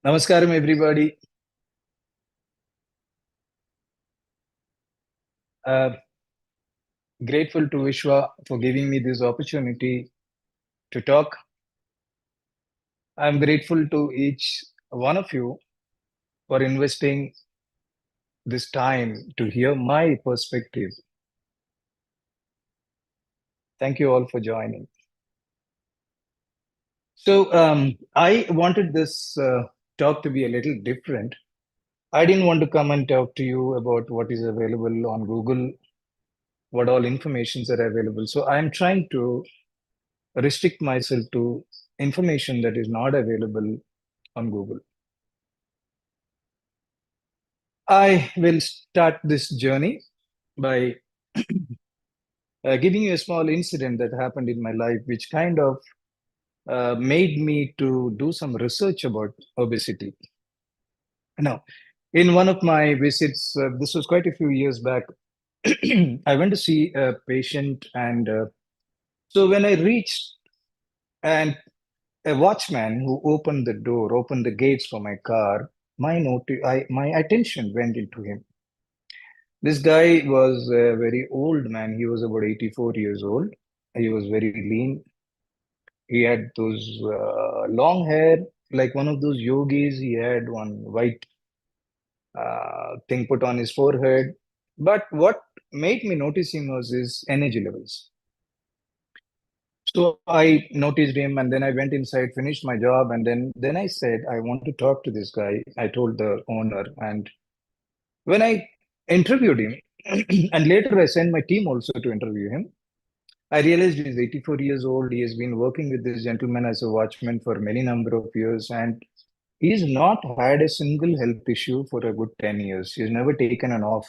Namaskaram, everybody. Uh, Grateful to Vishwa for giving me this opportunity to talk. I'm grateful to each one of you for investing this time to hear my perspective. Thank you all for joining. So, I wanted this talk to be a little different. I didn't want to come and talk to you about what is available on Google, what all informations are available. So, I'm trying to restrict myself to information that is not available on Google. I will start this journey by giving you a small incident that happened in my life, which kind of made me to do some research about obesity. Now, in one of my visits, this was quite a few years back, I went to see a patient, and so when I reached, and a watchman who opened the gates for my car, my attention went into him. This guy was a very old man. He was about 84 years old. He was very lean. He had those long hair, like one of those yogis. He had one white thing put on his forehead. But what made me notice him was his energy levels. So I noticed him, and then I went inside, finished my job, and then I said, I want to talk to this guy. I told the owner, and when I interviewed him, and later I sent my team also to interview him, I realized he's 84 years old. He has been working with this gentleman as a watchman for many number of years, and he's not had a single health issue for a good 10 years. He's never taken an off.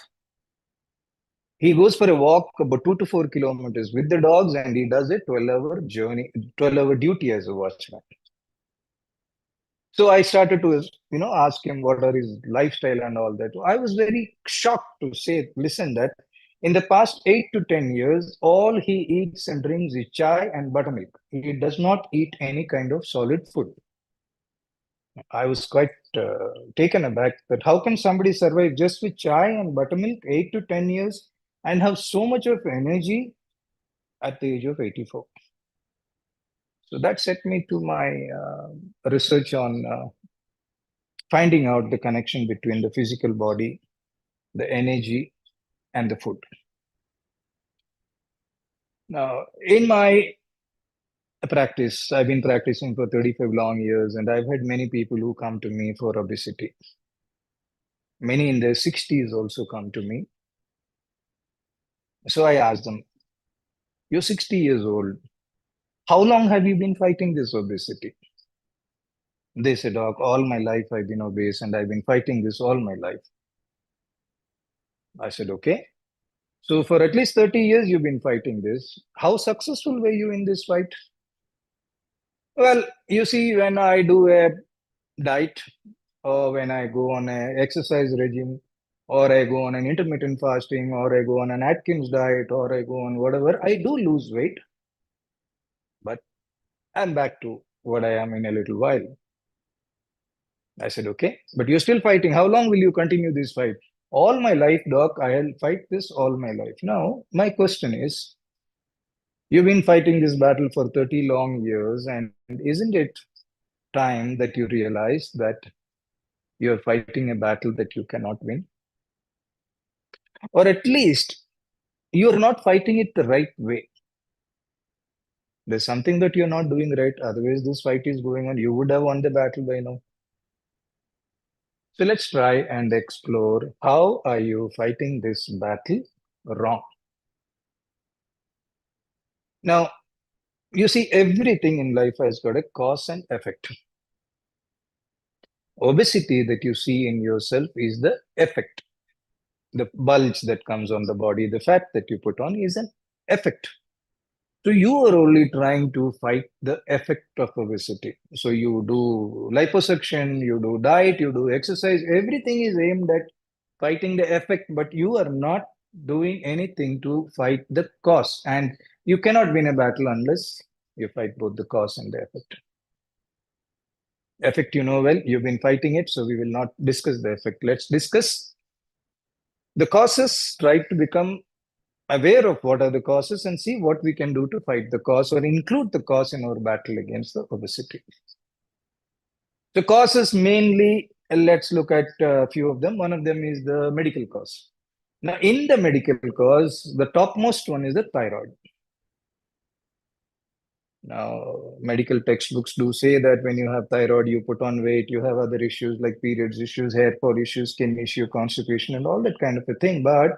He goes for a walk about 2 to 4 kilometers with the dogs, and he does a 12-hour journey, 12-hour duty as a watchman. So I started to, ask him what are his lifestyle and all that. I was very shocked to say, listen, that in the past 8 to 10 years, all he eats and drinks is chai and buttermilk. He does not eat any kind of solid food. I was quite taken aback that how can somebody survive just with chai and buttermilk 8 to 10 years and have so much of energy at the age of 84. So that set me to my research on finding out the connection between the physical body, the energy, and the food. Now, in my practice, I've been practicing for 35 long years, and I've had many people who come to me for obesity. Many in their 60s also come to me. So I ask them, you're 60 years old. How long have you been fighting this obesity? They said, Doc, all my life I've been obese and I've been fighting this all my life. I said, okay. So for at least 30 years, you've been fighting this. How successful were you in this fight? Well, you see, when I do a diet, or when I go on an exercise regime, or I go on an intermittent fasting, or I go on an Atkins diet, or I go on whatever, I do lose weight, but I'm back to what I am in a little while. I said, okay, but you're still fighting. How long will you continue this fight? All my life, Doc, I'll fight this all my life. Now, my question is, you've been fighting this battle for 30 long years, and isn't it time that you realize that you're fighting a battle that you cannot win? Or at least you're not fighting it the right way. There's something that you're not doing right. Otherwise, this fight is going on. You would have won the battle by now. So let's try and explore how are you fighting this battle wrong. Now, you see, everything in life has got a cause and effect. Obesity that you see in yourself is the effect. The bulge that comes on the body, the fat that you put on is an effect. So you are only trying to fight the effect of obesity. So you do liposuction, you do diet, you do exercise, everything is aimed at fighting the effect, but you are not doing anything to fight the cause. And you cannot win a battle unless you fight both the cause and the effect. Effect, you know well, you've been fighting it, so we will not discuss the effect. Let's discuss the causes, try to become aware of what are the causes and see what we can do to fight the cause or include the cause in our battle against the obesity. The causes mainly, let's look at a few of them. One of them is the medical cause. Now, in the medical cause, the topmost one is the thyroid. Now, medical textbooks do say that when you have thyroid, you put on weight, you have other issues like periods issues, hair fall issues, skin issue, constipation, and all that kind of a thing. But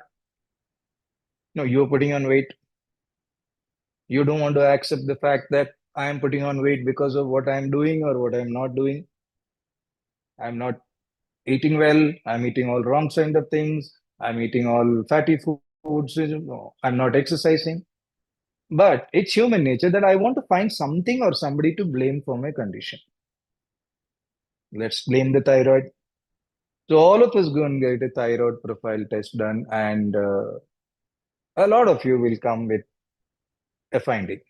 no, you're putting on weight. You don't want to accept the fact that I am putting on weight because of what I'm doing or what I'm not doing. I'm not eating well. I'm eating all wrong kind of things. I'm eating all fatty foods. I'm not exercising. But it's human nature that I want to find something or somebody to blame for my condition. Let's blame the thyroid. So all of us go and get a thyroid profile test done, and a lot of you will come with a finding.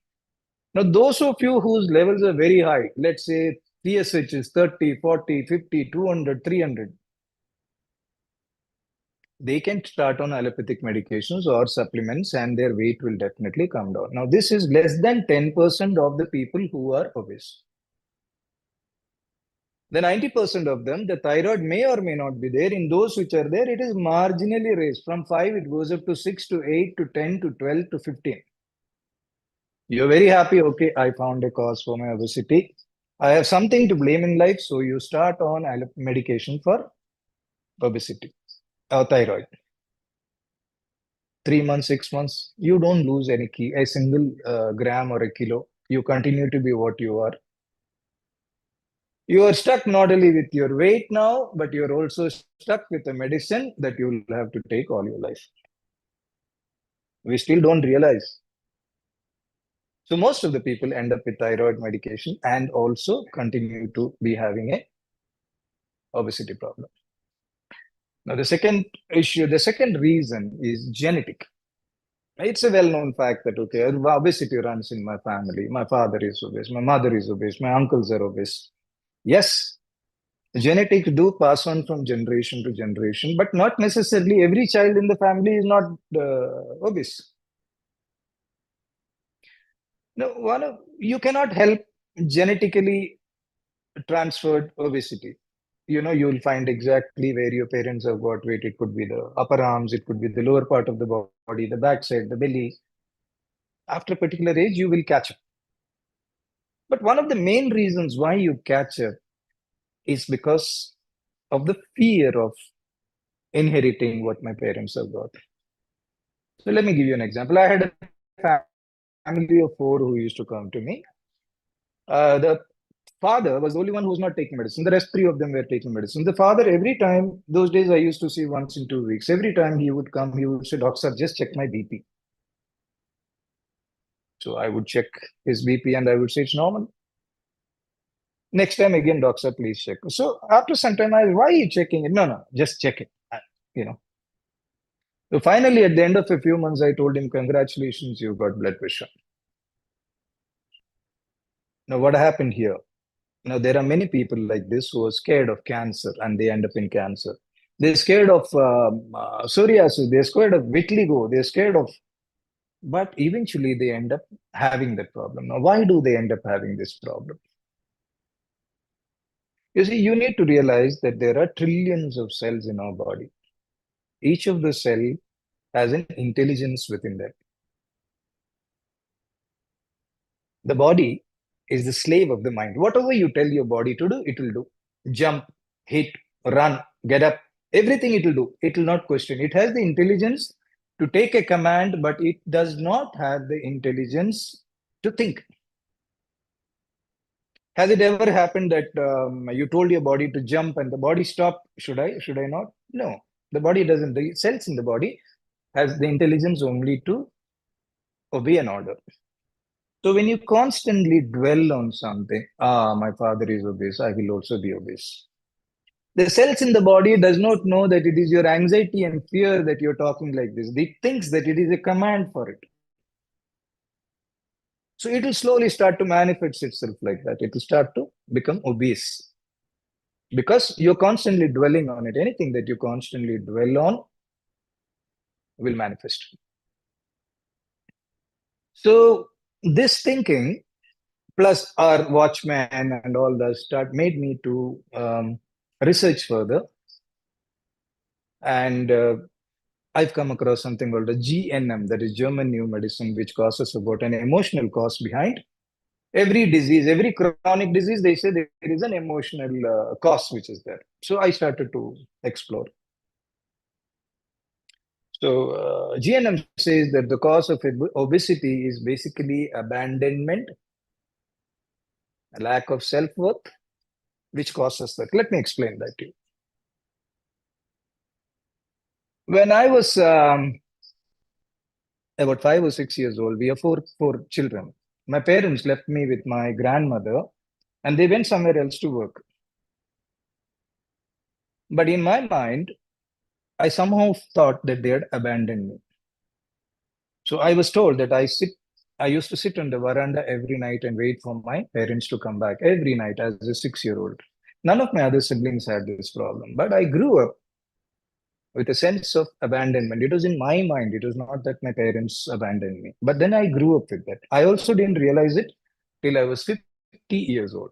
Now, those of you whose levels are very high, let's say TSH is 30, 40, 50, 200, 300, they can start on allopathic medications or supplements and their weight will definitely come down. Now, this is less than 10% of the people who are obese. The 90% of them, the thyroid may or may not be there. In those which are there, it is marginally raised. From 5, it goes up to 6 to 8 to 10 to 12 to 15. You're very happy. Okay, I found a cause for my obesity. I have something to blame in life. So you start on medication for obesity or thyroid. 3 months, 6 months, you don't lose a single gram or a kilo. You continue to be what you are. You are stuck not only with your weight now, but you're also stuck with a medicine that you will have to take all your life. We still don't realize. So most of the people end up with thyroid medication and also continue to be having a obesity problem. Now, the second reason is genetic. It's a well-known fact that, okay, obesity runs in my family. My father is obese, my mother is obese, my uncles are obese. Yes, genetics do pass on from generation to generation, but not necessarily every child in the family is not obese. No, you cannot help genetically transferred obesity. You'll find exactly where your parents have got weight. It could be the upper arms, it could be the lower part of the body, the backside, the belly. After a particular age, you will catch up. But one of the main reasons why you catch up is because of the fear of inheriting what my parents have got. So let me give you an example. I had a family of 4 who used to come to me. The father was the only one who was not taking medicine. The rest 3 of them were taking medicine. The father, every time, those days I used to see once in 2 weeks, every time he would come, he would say, Doctor, just check my BP. So I would check his BP and I would say, it's normal. Next time again, Doctor, please check. So after some time, why are you checking it? No, just check it. You know. So finally, at the end of a few months, I told him, congratulations, you got blood pressure. Now, what happened here? There are many people like this who are scared of cancer and they end up in cancer. They're scared of psoriasis. They're scared of vitiligo. They're scared of, but eventually they end up having that problem. Now, why do they end up having this problem? You see, you need to realize that there are trillions of cells in our body. Each of the cell has an intelligence within them. The body is the slave of the mind. Whatever you tell your body to do, it will do. Jump, hit, run, get up, everything it will do. It will not question. It has the intelligence to take a command, but it does not have the intelligence to think. Has it ever happened that you told your body to jump and the body stopped? Should I not? No, the body doesn't. The cells in the body has the intelligence only to obey an order. So when you constantly dwell on something, my father is obese, I will also be obese. The cells in the body does not know that it is your anxiety and fear that you're talking like this. It thinks that it is a command for it. So it will slowly start to manifest itself like that. It will start to become obese. because you're constantly dwelling on it. Anything that you constantly dwell on will manifest. So this thinking plus our watchman and all that start made me to research further, and I've come across something called a GNM, that is German New Medicine, which causes about an emotional cause behind every disease, every chronic disease. They say there is an emotional cause which is there. So I started to explore. So GNM says that the cause of obesity is basically abandonment, a lack of self-worth, which causes that. Let me explain that to you. When I was about 5 or 6 years old, we have four children. My parents left me with my grandmother, and they went somewhere else to work. But in my mind, I somehow thought that they had abandoned me. So I was told that I used to sit on the veranda every night and wait for my parents to come back every night as a 6 year old. None of my other siblings had this problem, but I grew up with a sense of abandonment. It was in my mind. It was not that my parents abandoned me. But then I grew up with that. I also didn't realize it till I was 50 years old.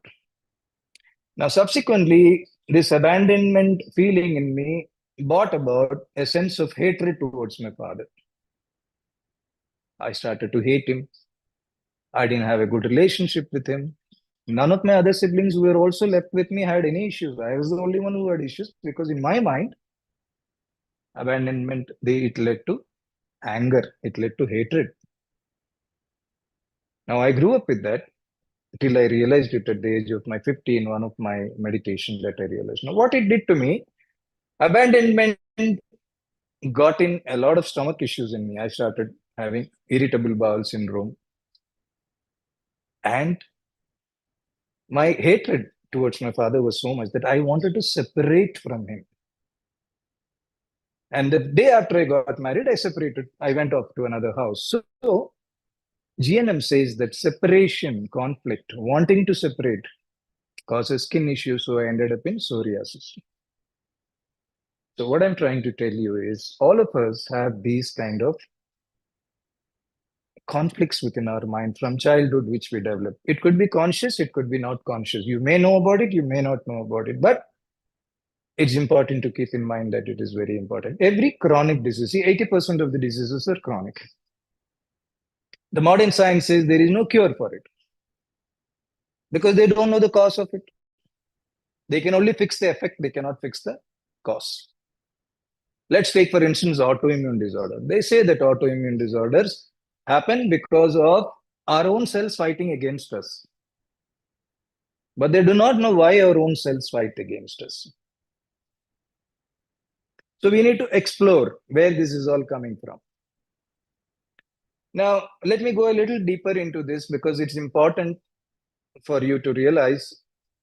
Now, subsequently, this abandonment feeling in me brought about a sense of hatred towards my father. I started to hate him. I didn't have a good relationship with him. None of my other siblings who were also left with me had any issues. I was the only one who had issues because, in my mind, abandonment, it led to anger, it led to hatred. Now, I grew up with that till I realized it at the age of my 50 in one of my meditation that I realized. Now, what it did to me, abandonment got in a lot of stomach issues in me. I started having irritable bowel syndrome. And my hatred towards my father was so much that I wanted to separate from him. And the day after I got married, I separated. I went off to another house. So GNM says that separation, conflict, wanting to separate causes skin issues. So I ended up in psoriasis. So what I'm trying to tell you is all of us have these kind of conflicts within our mind from childhood, which we develop. It could be conscious, it could be not conscious. You may know about it, you may not know about it, but it's important to keep in mind that it is very important. Every chronic disease, see, 80% of the diseases are chronic. The modern science says there is no cure for it because they don't know the cause of it. They can only fix the effect, they cannot fix the cause. Let's take, for instance, autoimmune disorder. They say that autoimmune disorders happen because of our own cells fighting against us. But they do not know why our own cells fight against us. So we need to explore where this is all coming from. Now, let me go a little deeper into this because it's important for you to realize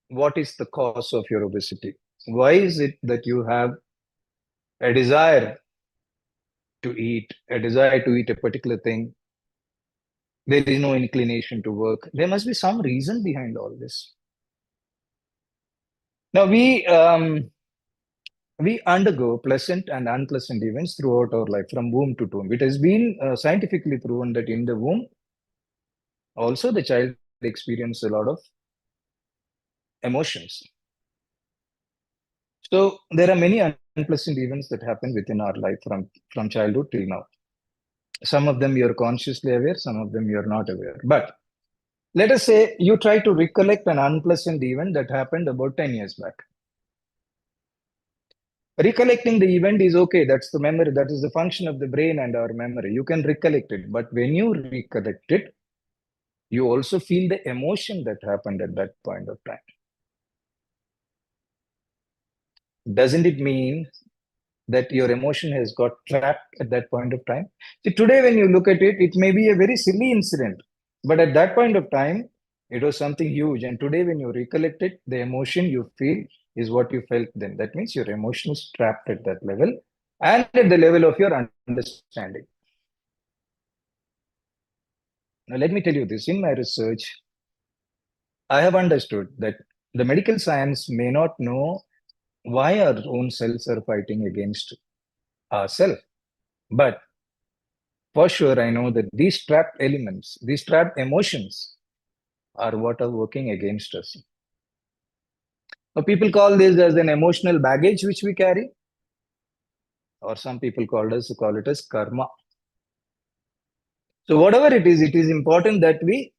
what is the cause of your obesity. Why is it that you have a desire to eat a particular thing? There is no inclination to work. There must be some reason behind all this. Now, we undergo pleasant and unpleasant events throughout our life from womb to tomb. It has been scientifically proven that in the womb, also the child experiences a lot of emotions. So there are many unpleasant events that happen within our life from childhood till now. Some of them you're consciously aware, some of them you're not aware. But let us say you try to recollect an unpleasant event that happened about 10 years back. Recollecting the event is okay. That's the memory. That is the function of the brain and our memory. You can recollect it. But when you recollect it, you also feel the emotion that happened at that point of time. Doesn't it mean that your emotion has got trapped at that point of time? See, today when you look at it, it may be a very silly incident. But at that point of time, it was something huge. And today when you recollect it, the emotion you feel is what you felt then. That means your emotion is trapped at that level and at the level of your understanding. Now, let me tell you this. In my research, I have understood that The medical science may not know why our own cells are fighting against ourselves. But for sure, I know that these trapped elements, these trapped emotions are what are working against us. Now, people call this as an emotional baggage which we carry, or some people call it as karma. So whatever it is important that we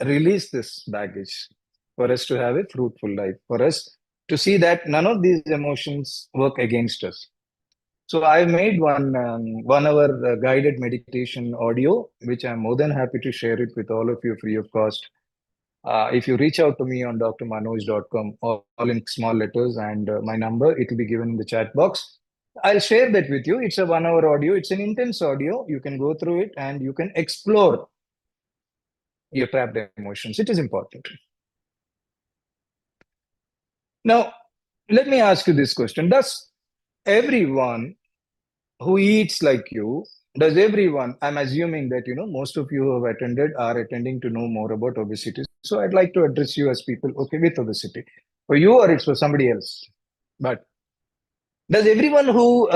release this baggage for us to have a fruitful life, for us to see that none of these emotions work against us. So I've made 1 hour guided meditation audio, which I'm more than happy to share it with all of you free of cost. If you reach out to me on drmanoj.com, all in small letters, and my number, it will be given in the chat box. I'll share that with you. It's a 1 hour audio. It's an intense audio. You can go through it and you can explore your trapped emotions. It is important. Now, let me ask you this question. Does everyone who eats like you, does everyone, I'm assuming that, most of you who have attended are attending to know more about obesity. So I'd like to address you as people, okay, with obesity. For you or it's for somebody else. But does everyone who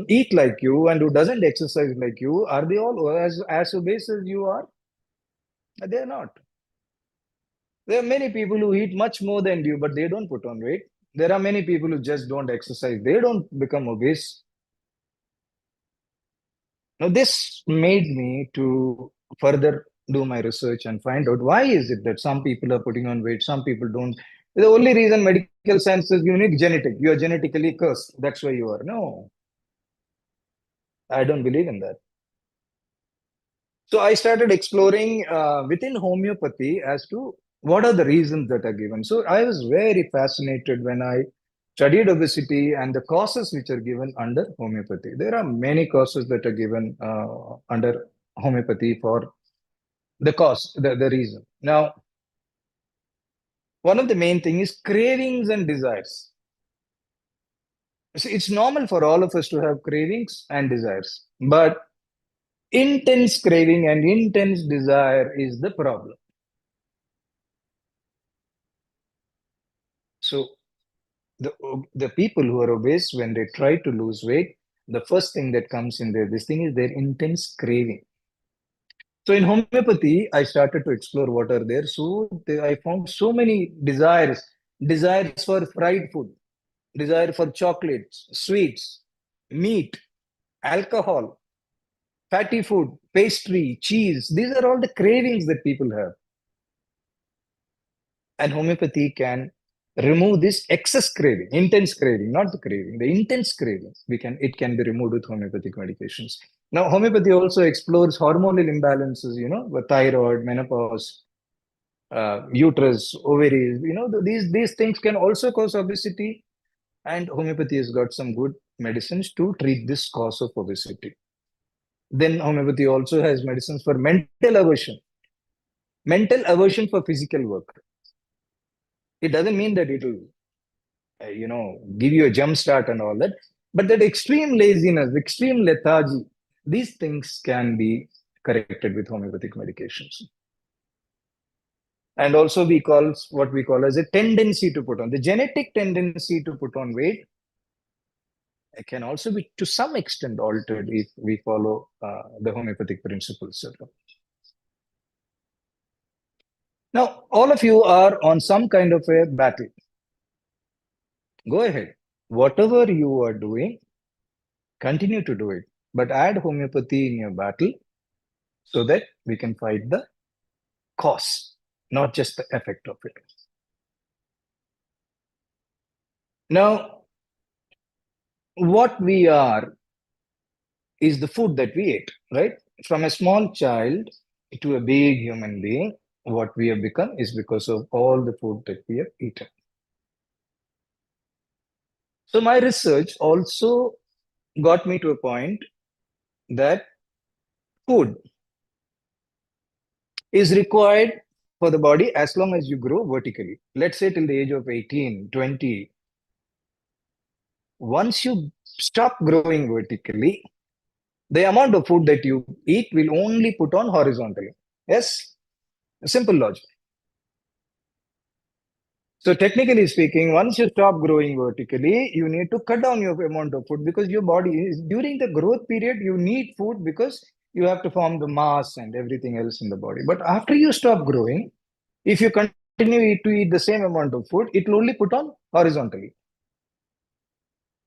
eat like you and who doesn't exercise like you, are they all as obese as you are? They're not. There are many people who eat much more than you, but they don't put on weight. There are many people who just don't exercise. They don't become obese. Now, this made me to further do my research and find out why is it that some people are putting on weight, some people don't. The only reason medical science is unique genetic. You are genetically cursed. That's why you are. No, I don't believe in that. So I started exploring within homeopathy as to what are the reasons that are given. So I was very fascinated when I studied obesity and the causes which are given under homeopathy. There are many causes that are given under homeopathy for the cause, the reason. Now, one of the main thing is cravings and desires. So it's normal for all of us to have cravings and desires, but intense craving and intense desire is the problem. So the people who are obese, when they try to lose weight, the first thing that comes in their this thing is their intense craving. So in homeopathy, I started to explore what are there. So I found so many desires for fried food, desire for chocolates, sweets, meat, alcohol, fatty food, pastry, cheese. These are all the cravings that people have. And homeopathy can remove this excess craving, intense craving, not the craving, the intense craving. It can be removed with homeopathic medications. Now, homeopathy also explores hormonal imbalances, the thyroid, menopause, uterus, ovaries. These things can also cause obesity, and homeopathy has got some good medicines to treat this cause of obesity. Then homeopathy also has medicines for mental aversion for physical work. It doesn't mean that it will give you a jump start and all that. But that extreme laziness, extreme lethargy, these things can be corrected with homeopathic medications. And also we call what we call as a tendency to put on. The genetic tendency to put on weight can also be to some extent altered if we follow the homeopathic principles. Now, all of you are on some kind of a battle. Go ahead. Whatever you are doing, continue to do it. But add homeopathy in your battle so that we can fight the cause, not just the effect of it. Now, what we are is the food that we ate, right? From a small child to a big human being, what we have become is because of all the food that we have eaten. So my research also got me to a point that food is required for the body as long as you grow vertically. Let's say till the age of 18, 20. Once you stop growing vertically, the amount of food that you eat will only put on horizontally. Yes, simple logic. So technically speaking, once you stop growing vertically, you need to cut down your amount of food because your body is during the growth period, you need food because you have to form the mass and everything else in the body. But after you stop growing, if you continue to eat the same amount of food, it will only put on horizontally.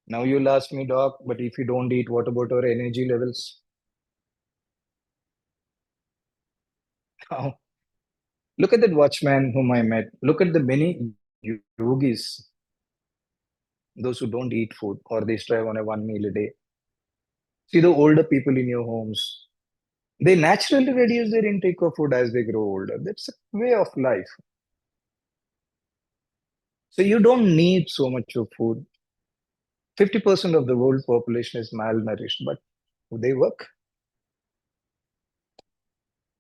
Now you'll ask me, doc, but if you don't eat, what about our energy levels? Now, look at that watchman whom I met. Look at the many yogis, those who don't eat food or they strive on a one meal a day. See the older people in your homes. They naturally reduce their intake of food as they grow older. That's a way of life. So you don't need so much of food. 50% of the world population is malnourished, but they work.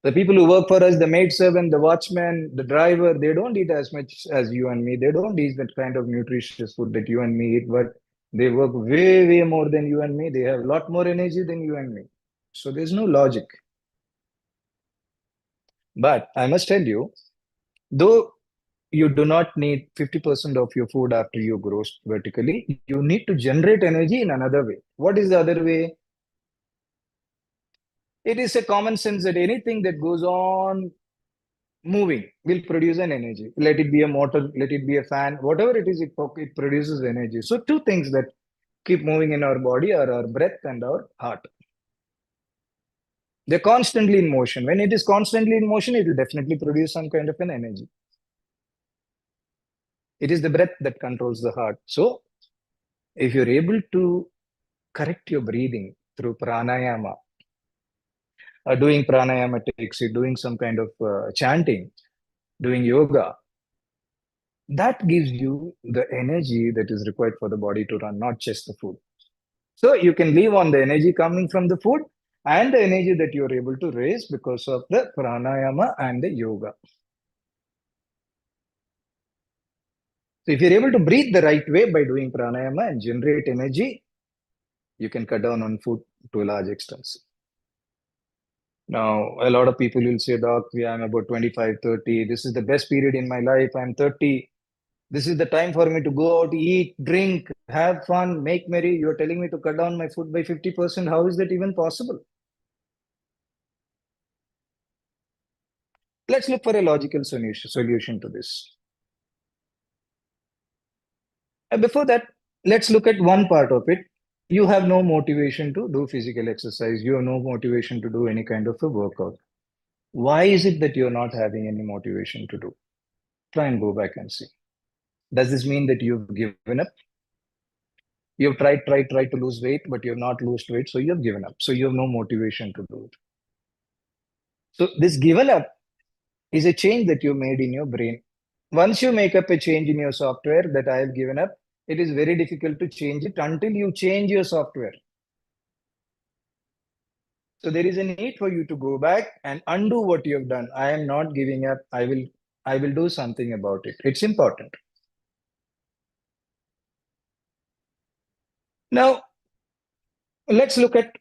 The people who work for us, the maid servant, the watchman, the driver, they don't eat as much as you and me. They don't eat that kind of nutritious food that you and me eat, but they work way, way more than you and me. They have a lot more energy than you and me. So there's no logic. But I must tell you, though you do not need 50% of your food after you grow vertically, you need to generate energy in another way. What is the other way? It is a common sense that anything that goes on moving will produce an energy. Let it be a motor, let it be a fan, whatever it is, it produces energy. So two things that keep moving in our body are our breath and our heart. They're constantly in motion. When it is constantly in motion, it will definitely produce some kind of an energy. It is the breath that controls the heart. So if you're able to correct your breathing through pranayama, doing pranayama takes you doing some kind of chanting, doing yoga, that gives you the energy that is required for the body to run, not just the food. So you can live on the energy coming from the food and the energy that you're able to raise because of the pranayama and the yoga. So if you're able to breathe the right way by doing pranayama and generate energy, you can cut down on food to a large extent. Now, a lot of people will say, Doc, yeah, I'm about 25, 30. This is the best period in my life. I'm 30. This is the time for me to go out, eat, drink, have fun, make merry. You're telling me to cut down my food by 50%. How is that even possible? Let's look for a logical solution to this. And before that, let's look at one part of it. You have no motivation to do physical exercise. You have no motivation to do any kind of a workout. Why is it that you're not having any motivation to do? Try and go back and see. Does this mean that you've given up? You've tried to lose weight, but you've not lost weight, so you've given up. So you have no motivation to do it. So this given up is a change that you made in your brain. Once you make up a change in your software that I have given up, it is very difficult to change it until you change your software. So there is a need for you to go back and undo what you have done. I am not giving up. I will do something about it. It's important. Now, let's look at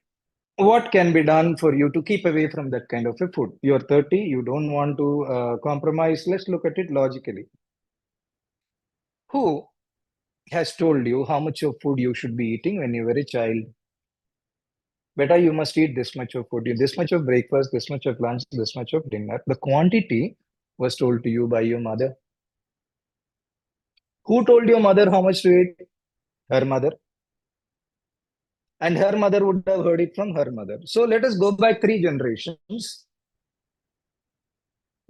what can be done for you to keep away from that kind of a food. You're 30, you don't want to compromise. Let's look at it logically. Who has told you how much of food you should be eating when you were a child? Beta, you must eat this much of food, this much of breakfast, this much of lunch, this much of dinner. The quantity was told to you by your mother. Who told your mother how much to eat? Her mother. And her mother would have heard it from her mother. So let us go back 3 generations.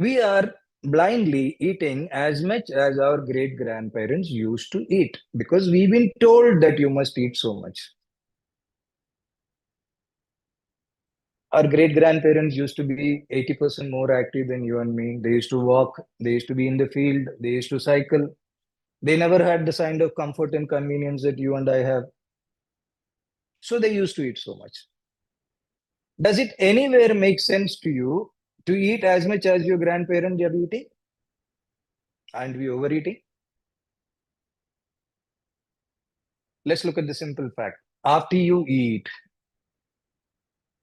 We are blindly eating as much as our great grandparents used to eat because we've been told that you must eat so much. Our great grandparents used to be 80% more active than you and me. They used to walk, they used to be in the field, they used to cycle. They never had the kind of comfort and convenience that you and I have. So they used to eat so much. Does it anywhere make sense to you to eat as much as your grandparents are eating? And we overeating? Let's look at the simple fact. After you eat,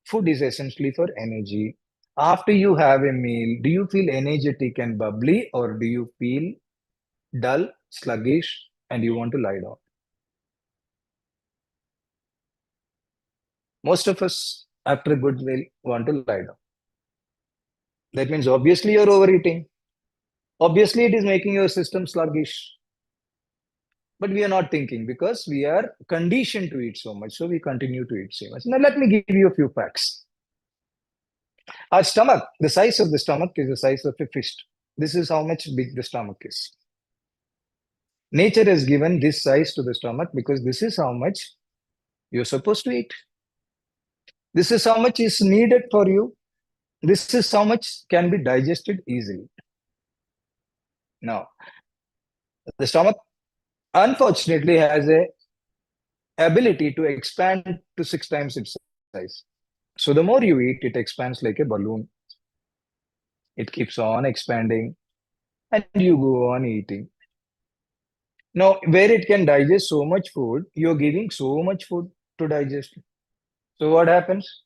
food is essentially for energy. After you have a meal, do you feel energetic and bubbly or do you feel dull, sluggish, and you want to lie down. Most of us, after a good meal, want to lie down. That means obviously you're overeating. Obviously, it is making your system sluggish. But we are not thinking because we are conditioned to eat so much. So we continue to eat so much. Now, let me give you a few facts. Our stomach, the size of the stomach is the size of a fist. This is how much big the stomach is. Nature has given this size to the stomach because this is how much you're supposed to eat. This is how much is needed for you. This is how much can be digested easily. Now, the stomach unfortunately has a ability to expand to 6 times its size. So the more you eat, it expands like a balloon. It keeps on expanding and you go on eating. Now, where it can digest so much food, you're giving so much food to digest. So what happens?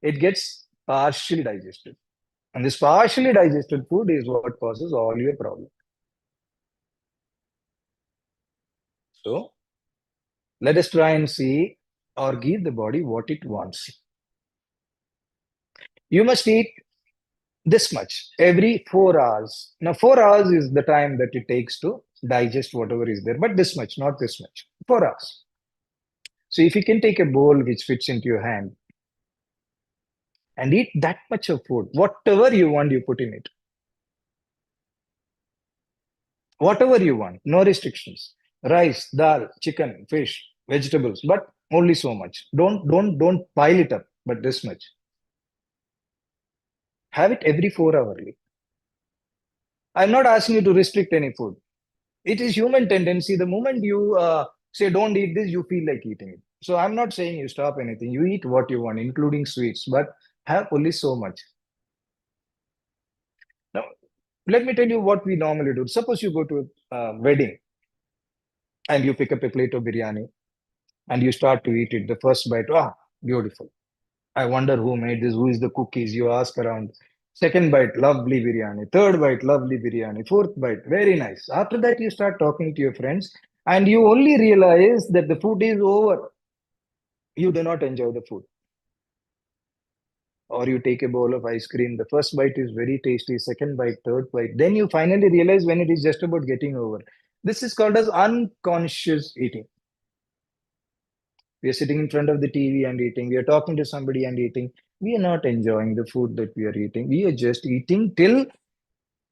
It gets partially digested. And this partially digested food is what causes all your problems. So let us try and see or give the body what it wants. You must eat this much every 4 hours. Now, 4 hours is the time that it takes to digest whatever is there, but this much, not this much. 4 hours. So, if you can take a bowl which fits into your hand and eat that much of food, whatever you want, you put in it. Whatever you want, no restrictions. Rice, dal, chicken, fish, vegetables, but only so much. Don't pile it up, but this much. Have it every 4 hourly. I'm not asking you to restrict any food. It is human tendency. The moment you say don't eat this, you feel like eating it. So I'm not saying you stop anything. You eat what you want, including sweets, but have only so much. Now, let me tell you what we normally do. Suppose you go to a wedding and you pick up a plate of biryani and you start to eat it. The first bite, beautiful. I wonder who made this, who is the cookies. You ask around. Second bite, lovely biryani. Third bite, lovely biryani. Fourth bite, very nice. After that, you start talking to your friends and you only realize that the food is over. You do not enjoy the food. Or you take a bowl of ice cream. The first bite is very tasty. Second bite, third bite. Then you finally realize when it is just about getting over. This is called as unconscious eating. We are sitting in front of the TV and eating. We are talking to somebody and eating. We are not enjoying the food that we are eating. We are just eating till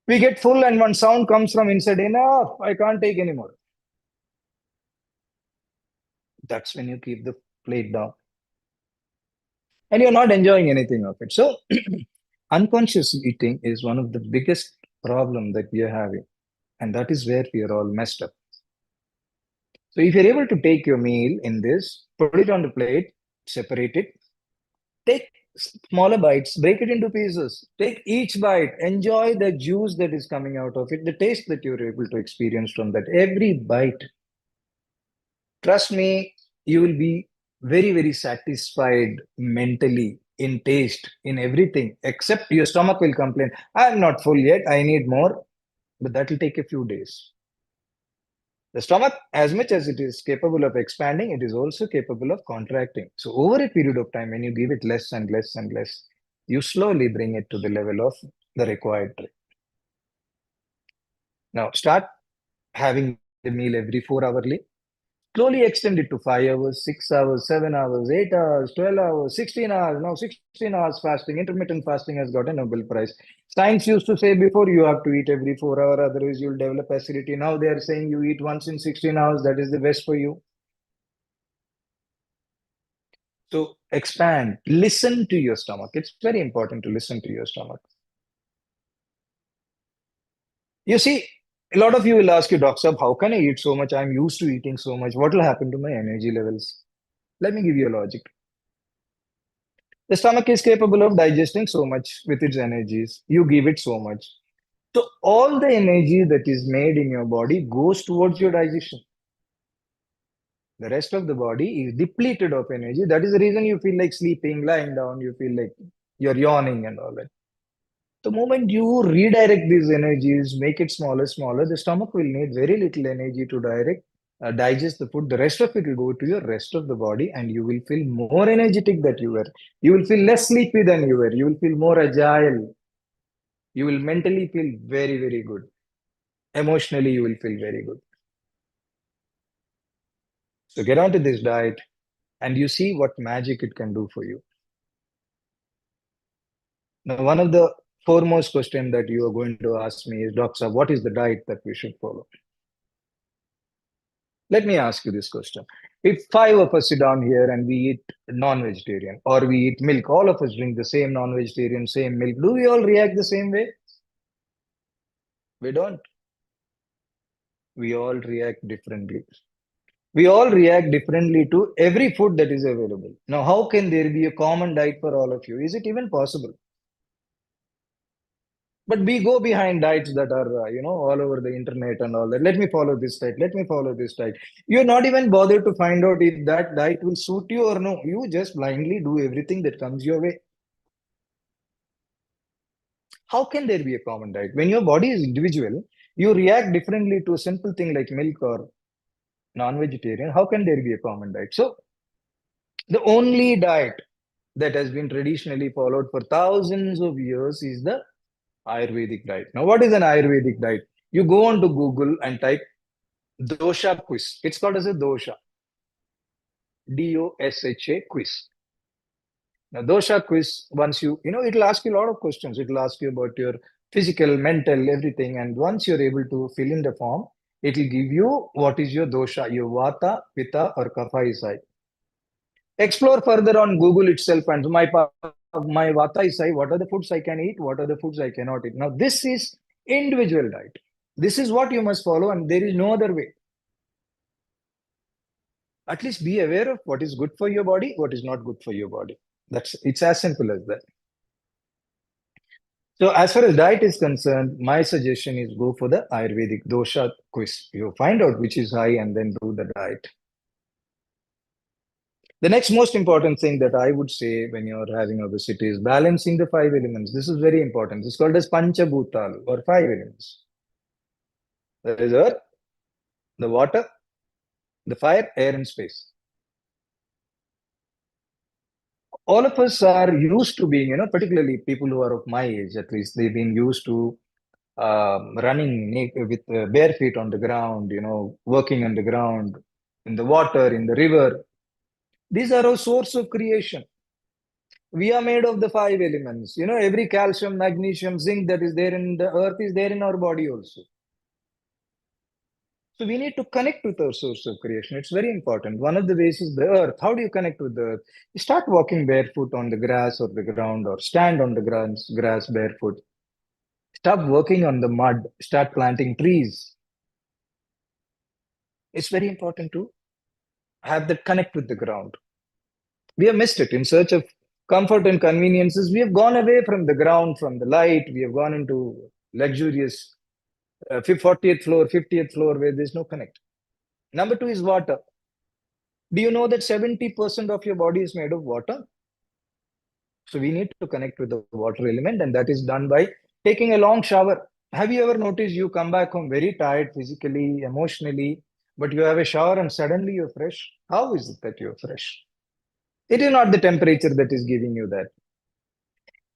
we get full and one sound comes from inside. Enough, I can't take anymore. That's when you keep the plate down. And you're not enjoying anything of it. So unconscious eating is one of the biggest problem that we are having. And that is where we are all messed up. So if you're able to take your meal in this, put it on the plate, separate it, take smaller bites, break it into pieces, take each bite, enjoy the juice that is coming out of it, the taste that you're able to experience from that. Every bite, trust me, you will be very, very satisfied mentally, in taste, in everything, except your stomach will complain, I'm not full yet, I need more, but that will take a few days. The stomach, as much as it is capable of expanding, it is also capable of contracting. So, over a period of time, when you give it less and less and less, you slowly bring it to the level of the required rate. Now, start having the meal every 4 hourly. Slowly extend it to 5 hours, 6 hours, 7 hours, 8 hours, 12 hours, 16 hours. Now, 16 hours fasting, intermittent fasting has got a Nobel Prize. Science used to say before you have to eat every 4 hours, otherwise you'll develop acidity. Now they are saying you eat once in 16 hours, that is the best for you. So expand, listen to your stomach. It's very important to listen to your stomach. You see, a lot of you will ask you, Doctor, how can I eat so much? I'm used to eating so much. What will happen to my energy levels? Let me give you a logic. The stomach is capable of digesting so much with its energies. You give it so much. So all the energy that is made in your body goes towards your digestion. The rest of the body is depleted of energy. That is the reason you feel like sleeping, lying down, you feel like you're yawning and all that. The moment you redirect these energies, make it smaller, the stomach will need very little energy to digest the food. The rest of it will go to your rest of the body, and you will feel more energetic than you were. You will feel less sleepy than you were. You will feel more agile. You will mentally feel very, very good. Emotionally, you will feel very good. So get onto this diet and you see what magic it can do for you. Now, one of the foremost questions that you are going to ask me is, Doctor, what is the diet that we should follow? Let me ask you this question. If five of us sit down here and we eat non-vegetarian or we eat milk, all of us drink the same non-vegetarian, same milk, do we all react the same way? We don't. We all react differently. We all react differently to every food that is available. Now, how can there be a common diet for all of you? Is it even possible? But we go behind diets that are, all over the internet and all that. Let me follow this diet. Let me follow this diet. You're not even bothered to find out if that diet will suit you or no. You just blindly do everything that comes your way. How can there be a common diet? When your body is individual, you react differently to a simple thing like milk or non-vegetarian. How can there be a common diet? So the only diet that has been traditionally followed for thousands of years is the Ayurvedic diet. Now, what is an Ayurvedic diet? You go on to Google and type dosha quiz. It's called as a dosha, DOSHA quiz. Now, dosha quiz, once it'll ask you a lot of questions. It'll ask you about your physical, mental, everything. And once you're able to fill in the form, it'll give you what is your dosha, your vata, pitta, or kapha is high. Explore further on Google itself and my vata is high. What are the foods I can eat? What are the foods I cannot eat? Now, this is individual diet. This is what you must follow, and there is no other way. At least be aware of what is good for your body, what is not good for your body. It's as simple as that. So as far as diet is concerned, my suggestion is go for the Ayurvedic dosha quiz. You find out which is high and then do the diet. The next most important thing that I would say when you're having obesity is balancing the five elements. This is very important. It's called as Panchabhutal or five elements. There is earth, the water, the fire, air, and space. All of us are used to being, particularly people who are of my age, at least, they've been used to running with bare feet on the ground, working on the ground, in the water, in the river. These are our source of creation. We are made of the five elements. Every calcium, magnesium, zinc that is there in the earth is there in our body also. So we need to connect with our source of creation. It's very important. One of the ways is the earth. How do you connect with the earth? You start walking barefoot on the grass or the ground, or stand on the grass barefoot. Stop working on the mud. Start planting trees. It's very important to have that connect with the ground. We have missed it in search of comfort and conveniences. We have gone away from the ground, from the light. We have gone into luxurious 40th floor, 50th floor where there's no connect. Number two is water. Do you know that 70% of your body is made of water? So we need to connect with the water element, and that is done by taking a long shower. Have you ever noticed you come back home very tired physically, emotionally, but you have a shower and suddenly you're fresh? How is it that you're fresh? It is not the temperature that is giving you that.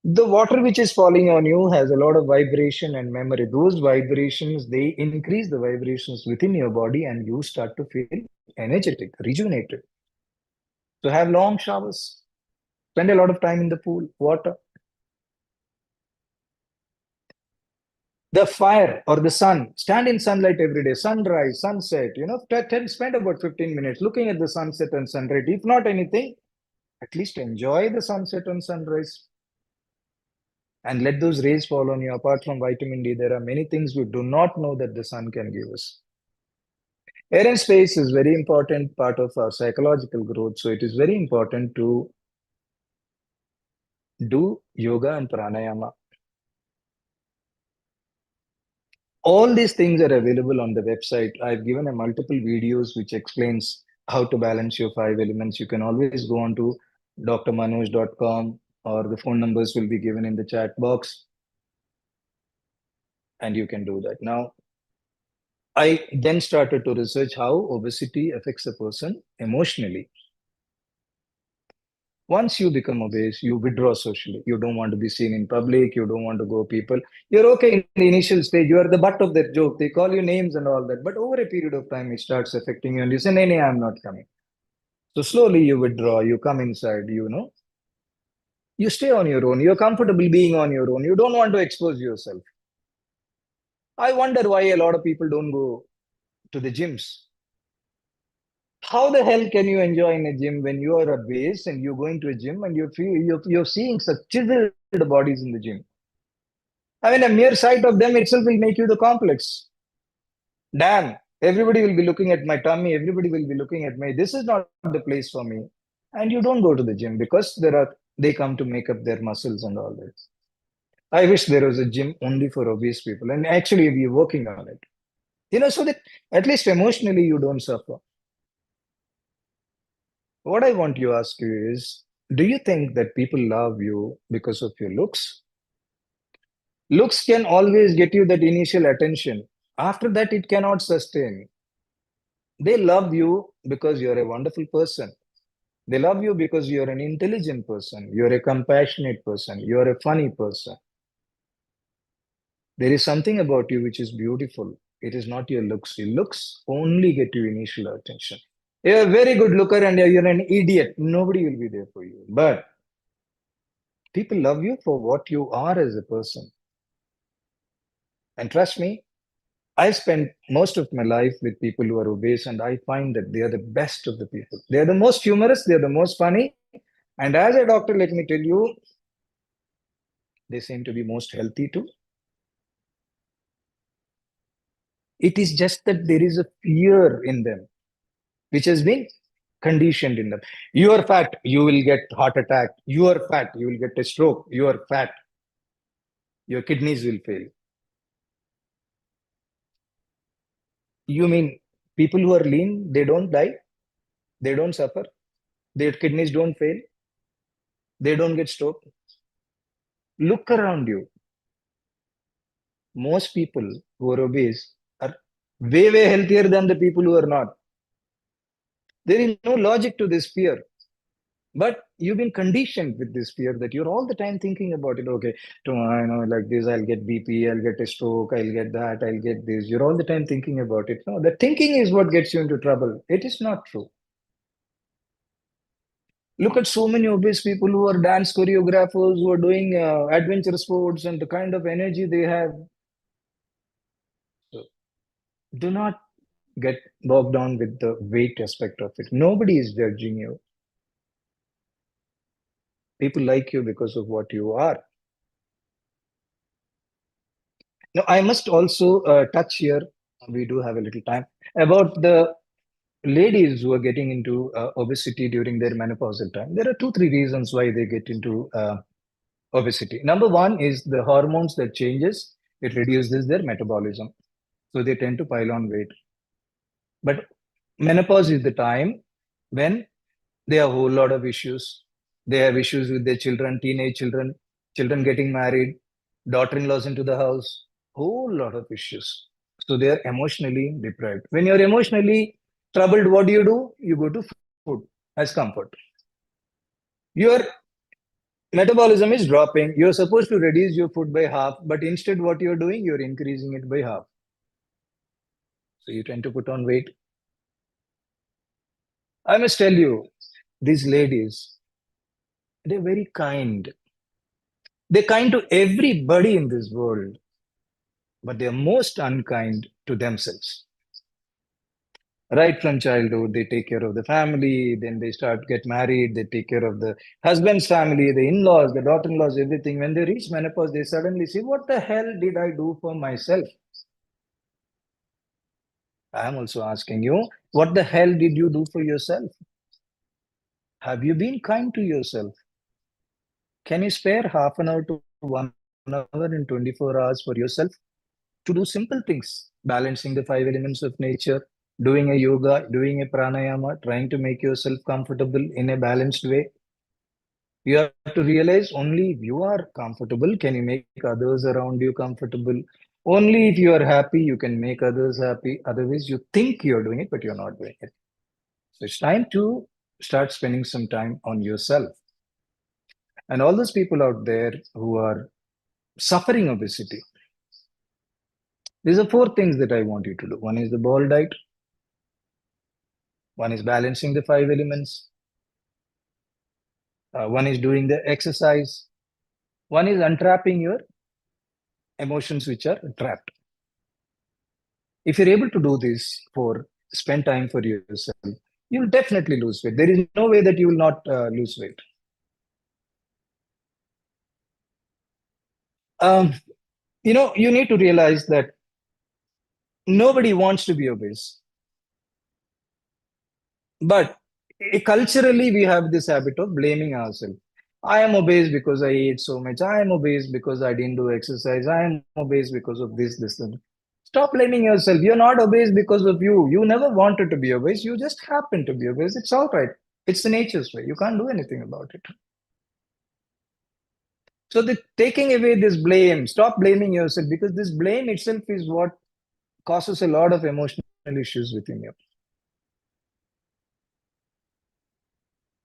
The water which is falling on you has a lot of vibration and memory. Those vibrations, they increase the vibrations within your body and you start to feel energetic, rejuvenated. So have long showers. Spend a lot of time in the pool, water. The fire or the sun, stand in sunlight every day, sunrise, sunset, spend about 15 minutes looking at the sunset and sunrise. If not anything, at least enjoy the sunset and sunrise and let those rays fall on you. Apart from vitamin D, there are many things we do not know that the sun can give us. Air and space is very important part of our psychological growth. So it is very important to do yoga and pranayama. All these things are available on the website. I've given a multiple videos which explains how to balance your five elements. You can always go on to drmanoj.com or the phone numbers will be given in the chat box. and you can do that. Now, I then started to research how obesity affects a person emotionally. Once you become obese, you withdraw socially. You don't want to be seen in public. You don't want to go people. You're okay in the initial stage. You are the butt of their joke. They call you names and all that. But over a period of time, it starts affecting you, and you say, "Nee, nee, I'm not coming." So slowly you withdraw. You come inside. You stay on your own. You're comfortable being on your own. You don't want to expose yourself. I wonder why a lot of people don't go to the gyms. How the hell can you enjoy in a gym when you are a base and you're going to a gym and you're seeing such chiseled bodies in the gym? I mean, a mere sight of them itself will make you the complex. Damn, everybody will be looking at my tummy. Everybody will be looking at me. This is not the place for me. And you don't go to the gym because they come to make up their muscles and all that. I wish there was a gym only for obese people, and actually we're working on it. So that at least emotionally you don't suffer. What I want to ask you is, do you think that people love you because of your looks? Looks can always get you that initial attention. After that, it cannot sustain. They love you because you're a wonderful person. They love you because you're an intelligent person. You're a compassionate person. You're a funny person. There is something about you which is beautiful. It is not your looks. Your looks only get you initial attention. You're a very good looker and you're an idiot. Nobody will be there for you. But people love you for what you are as a person. And trust me, I spent most of my life with people who are obese, and I find that they are the best of the people. They are the most humorous, they are the most funny. And as a doctor, let me tell you, they seem to be most healthy too. It is just that there is a fear in them, which has been conditioned in them. You are fat, you will get heart attack. You are fat, you will get a stroke. You are fat, your kidneys will fail. You mean people who are lean, they don't die, they don't suffer, their kidneys don't fail, they don't get stroke? Look around you. Most people who are obese are way, way healthier than the people who are not. There is no logic to this fear. But you've been conditioned with this fear that you're all the time thinking about it. Okay, tomorrow, like this, I'll get BP, I'll get a stroke, I'll get that, I'll get this. You're all the time thinking about it. No, the thinking is what gets you into trouble. It is not true. Look at so many obese people who are dance choreographers, who are doing adventure sports, and the kind of energy they have. So do not get bogged down with the weight aspect of it. Nobody is judging you. People like you because of what you are. Now, I must also touch here, we do have a little time, about the ladies who are getting into obesity during their menopausal time. There are two, three reasons why they get into obesity. Number one is the hormones that changes, it reduces their metabolism. So they tend to pile on weight. But menopause is the time when they have a whole lot of issues. They have issues with their children, teenage children, children getting married, daughter-in-laws into the house, whole lot of issues. So they are emotionally deprived. When you're emotionally troubled, what do? You go to food as comfort. Your metabolism is dropping. You're supposed to reduce your food by half, but instead what you're doing, you're increasing it by half. So you tend to put on weight. I must tell you, these ladies, they're very kind. They're kind to everybody in this world, but they're most unkind to themselves. Right from childhood, they take care of the family, then they start get married, they take care of the husband's family, the in-laws, the daughter-in-laws, everything. When they reach menopause, they suddenly say, what the hell did I do for myself? I am also asking you, what the hell did you do for yourself? Have you been kind to yourself? Can you spare half an hour to 1 hour in 24 hours for yourself to do simple things, balancing the five elements of nature, doing a yoga, doing a pranayama, trying to make yourself comfortable in a balanced way? You have to realize only if you are comfortable can you make others around you comfortable. Only if you are happy, you can make others happy. Otherwise, you think you're doing it, but you're not doing it. So it's time to start spending some time on yourself. And all those people out there who are suffering obesity, these are four things that I want you to do. One is the ball diet, one is balancing the five elements, one is doing the exercise, one is untrapping your emotions which are trapped. If you're able to do this for spend time for yourself, you'll definitely lose weight. There is no way that you will not lose weight. Um, you need to realize that nobody wants to be obese, but culturally we have this habit of blaming ourselves. I am obese because I ate so much. I am obese because I didn't do exercise. I am obese because of this, this, and stop blaming yourself. You're not obese because of you. You never wanted to be obese. You just happen to be obese. It's all right. It's the nature's way. You can't do anything about it. So the taking away this blame, stop blaming yourself, because this blame itself is what causes a lot of emotional issues within you.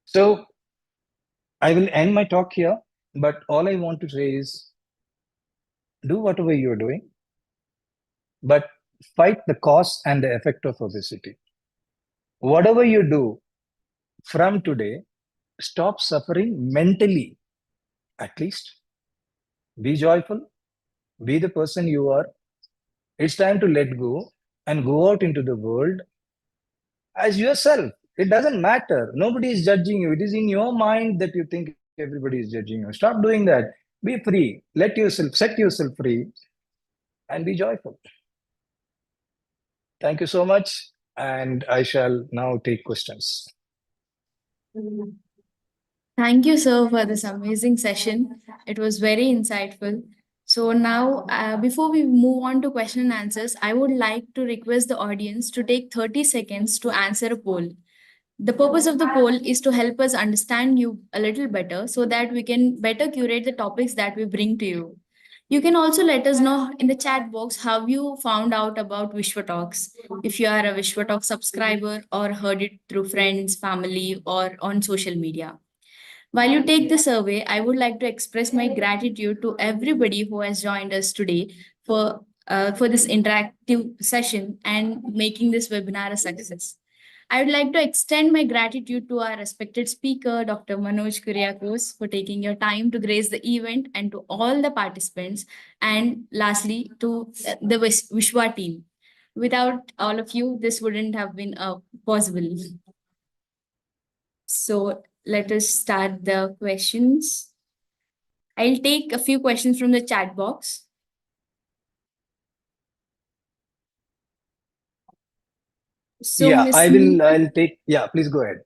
So I will end my talk here, but all I want to say is do whatever you're doing, but fight the cause and the effect of obesity. Whatever you do from today, stop suffering mentally. At least be joyful, be the person you are. It's time to let go and go out into the world as yourself. It doesn't matter. Nobody is judging you. It is in your mind that you think everybody is judging you. Stop doing that. Be free. Let yourself, set yourself free and be joyful. Thank you so much. And I shall now take questions. Thank you, sir, for this amazing session. It was very insightful. So, now, before we move on to question and answers, I would like to request the audience to take 30 seconds to answer a poll. The purpose of the poll is to help us understand you a little better so that we can better curate the topics that we bring to you. You can also let us know in the chat box how you found out about Vishwa Talks. If you are a Vishwa Talk subscriber or heard it through friends, family, or on social media. While you take the survey, I would like to express my gratitude to everybody who has joined us today for this interactive session and making this webinar a success. I would like to extend my gratitude to our respected speaker, Dr. Manoj Kuriakose, for taking your time to grace the event, and to all the participants, and lastly, to the Vishwa team. Without all of you, this wouldn't have been possible. So let us start the questions. I'll take a few questions from the chat box. So Yeah, Miss I will. Neena, I'll take. Yeah, please go ahead.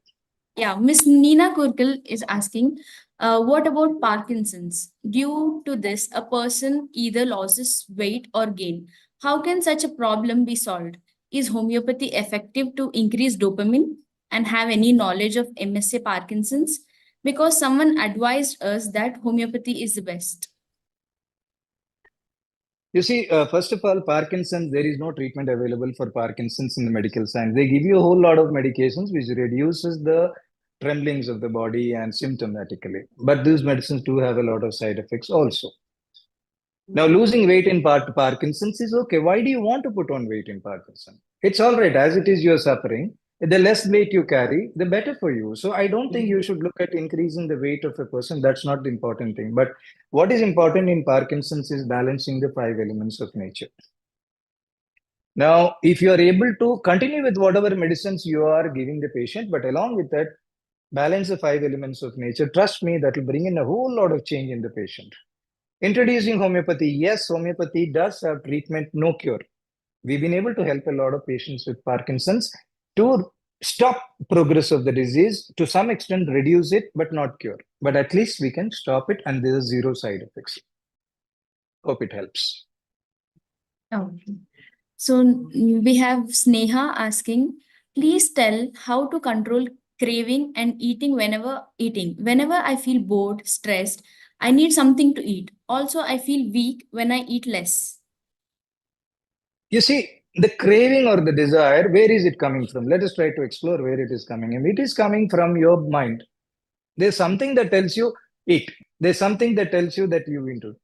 yeah, Miss Neena Kurkal is asking, what about Parkinson's? Due to this, a person either loses weight or gain. How can such a problem be solved? Is homeopathy effective to increase dopamine, and have any knowledge of MSA Parkinson's? Because someone advised us that homeopathy is the best. You see, first of all, Parkinson's, there is no treatment available for Parkinson's in the medical science. They give you a whole lot of medications which reduces the tremblings of the body and symptomatically. But these medicines do have a lot of side effects also. Now, losing weight in Parkinson's is okay. Why do you want to put on weight in Parkinson? It's all right. As it is, you're suffering. The less weight you carry, the better for you. So I don't think you should look at increasing the weight of a person. That's not the important thing. But what is important in Parkinson's is balancing the five elements of nature. Now, if you are able to continue with whatever medicines you are giving the patient, but along with that, balance the five elements of nature, trust me, that will bring in a whole lot of change in the patient. Introducing homeopathy. Yes, homeopathy does have treatment, no cure. We've been able to help a lot of patients with Parkinson's to stop progress of the disease, to some extent reduce it, but not cure. But at least we can stop it, and there are zero side effects. Hope it helps. Okay. So we have Sneha asking, please tell how to control craving and eating whenever eating. Whenever I feel bored, stressed, I need something to eat. Also, I feel weak when I eat less. You see, the craving or the desire, where is it coming from? Let us try to explore where it is coming. And it is coming from your mind. There's something that tells you eat. There's something that tells you that you into.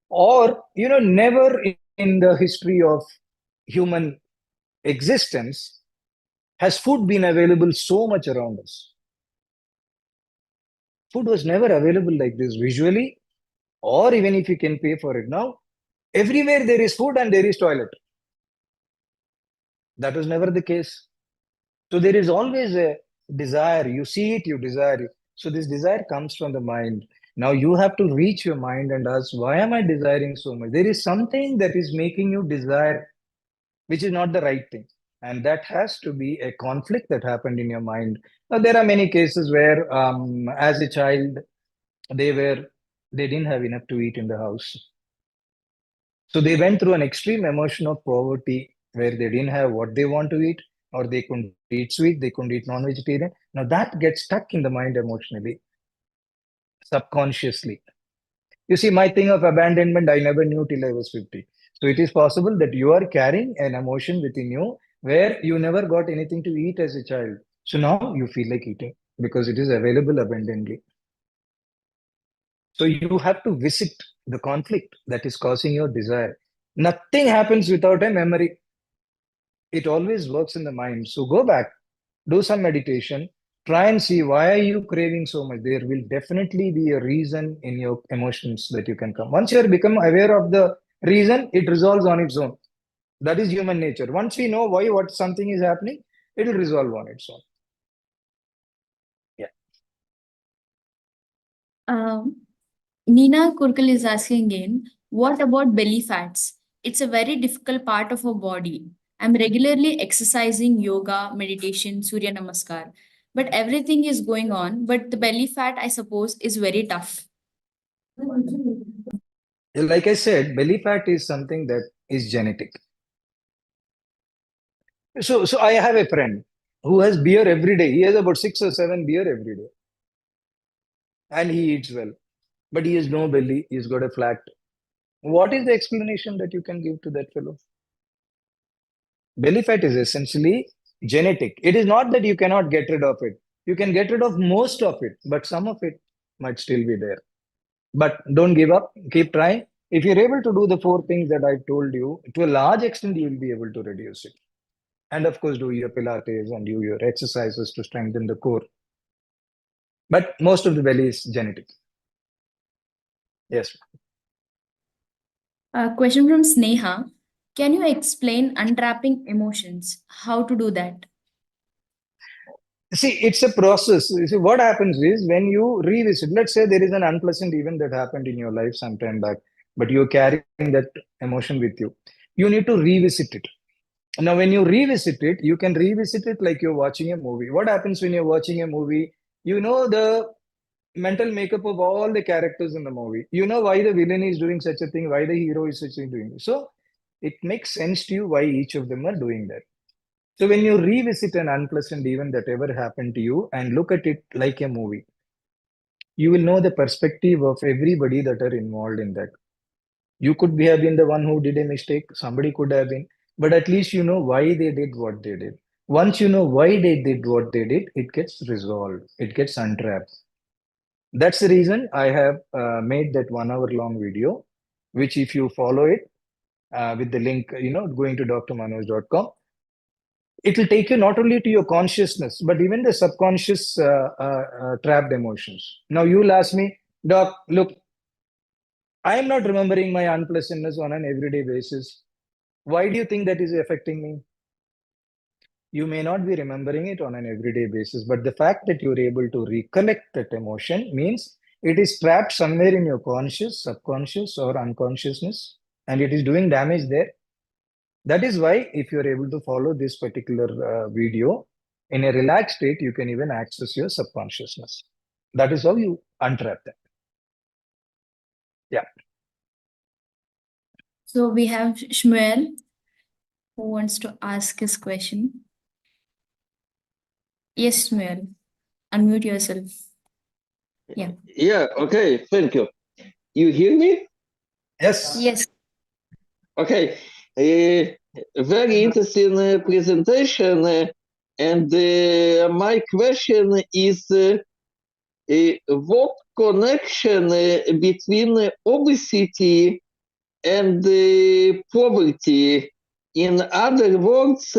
Or, never in the history of human existence has food been available so much around us. Food was never available like this visually, or even if you can pay for it now. Everywhere there is food and there is toilet. That was never the case. So there is always a desire. You see it, you desire it. So this desire comes from the mind. Now you have to reach your mind and ask, why am I desiring so much? There is something that is making you desire, which is not the right thing. And that has to be a conflict that happened in your mind. Now there are many cases where, as a child, they didn't have enough to eat in the house. So they went through an extreme emotion of poverty where they didn't have what they want to eat, or they couldn't eat sweet, they couldn't eat non-vegetarian. Now that gets stuck in the mind emotionally, subconsciously. You see, my thing of abandonment, I never knew till I was 50. So it is possible that you are carrying an emotion within you where you never got anything to eat as a child. So now you feel like eating because it is available abundantly. So you have to visit the conflict that is causing your desire. Nothing happens without a memory. It always works in the mind. So go back, do some meditation, try and see why are you craving so much. There will definitely be a reason in your emotions that you can come. Once you become aware of the reason, it resolves on its own. That is human nature. Once we know why what something is happening, it will resolve on its own. Yeah. Um, Nina Kurkal is asking again, what about belly fats? It's a very difficult part of our body. I'm regularly exercising yoga, meditation, Surya Namaskar. But everything is going on, but the belly fat, I suppose, is very tough. Like I said, belly fat is something that is genetic. So I have a friend who has beer every day. He has about 6 or 7 beer every day, and he eats well, but he has no belly. He's got a flat. What is the explanation that you can give to that fellow? Belly fat is essentially genetic. It is not that you cannot get rid of it. You can get rid of most of it, but some of it might still be there. But don't give up. Keep trying. If you're able to do the 4 things that I told you, to a large extent, you will be able to reduce it. And of course, do your Pilates and do your exercises to strengthen the core. But most of the belly is genetic. Yes. A question from Sneha. Can you explain untrapping emotions? How to do that? See, it's a process. You see, what happens is when you revisit, let's say there is an unpleasant event that happened in your life some time back, but you're carrying that emotion with you. You need to revisit it. Now, when you revisit it, you can revisit it like you're watching a movie. What happens when you're watching a movie? You know the mental makeup of all the characters in the movie. You know why the villain is doing such a thing, why the hero is such a doing. So it makes sense to you why each of them are doing that. So when you revisit an unpleasant event that ever happened to you and look at it like a movie, you will know the perspective of everybody that are involved in that. You could have been the one who did a mistake, somebody could have been, but at least you know why they did what they did. Once you know why they did what they did, it gets resolved, it gets untrapped. That's the reason I have made that 1 hour long video, which if you follow it with the link, going to drmanoj.com, it will take you not only to your consciousness, but even the subconscious trapped emotions. Now you'll ask me, Doc, look, I am not remembering my unpleasantness on an everyday basis. Why do you think that is affecting me? You may not be remembering it on an everyday basis, but the fact that you're able to recollect that emotion means it is trapped somewhere in your conscious, subconscious, or unconsciousness, and it is doing damage there. That is why, if you're able to follow this particular video in a relaxed state, you can even access your subconsciousness. That is how you untrap that. Yeah. So we have Shmuel who wants to ask his question. Yes, Shmuel, unmute yourself. Yeah. Yeah, okay, thank you. You hear me? Yes. Yes. Okay. Very interesting presentation. And my question is, what connection between obesity and poverty? In other words,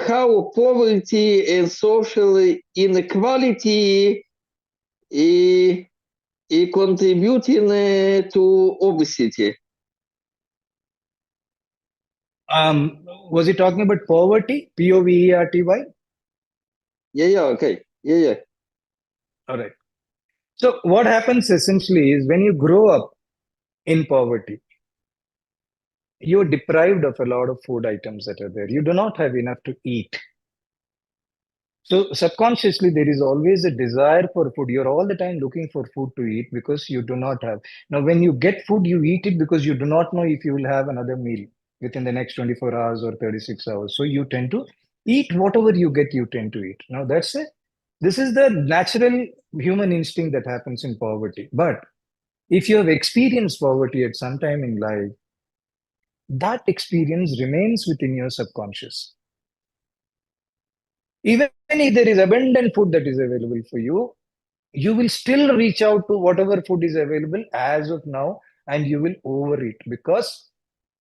how poverty and social inequality contributing to obesity? Was he talking about poverty? Poverty? Yeah, okay. Yeah. All right. So what happens essentially is when you grow up in poverty, you're deprived of a lot of food items that are there. You do not have enough to eat. So subconsciously, there is always a desire for food. You're all the time looking for food to eat because you do not have. Now, when you get food, you eat it because you do not know if you will have another meal within the next 24 hours or 36 hours. So you tend to eat whatever you get, you tend to eat. Now, that's it. This is the natural human instinct that happens in poverty. But if you have experienced poverty at some time in life, that experience remains within your subconscious. Even if there is abundant food that is available for you, you will still reach out to whatever food is available as of now, and you will overeat because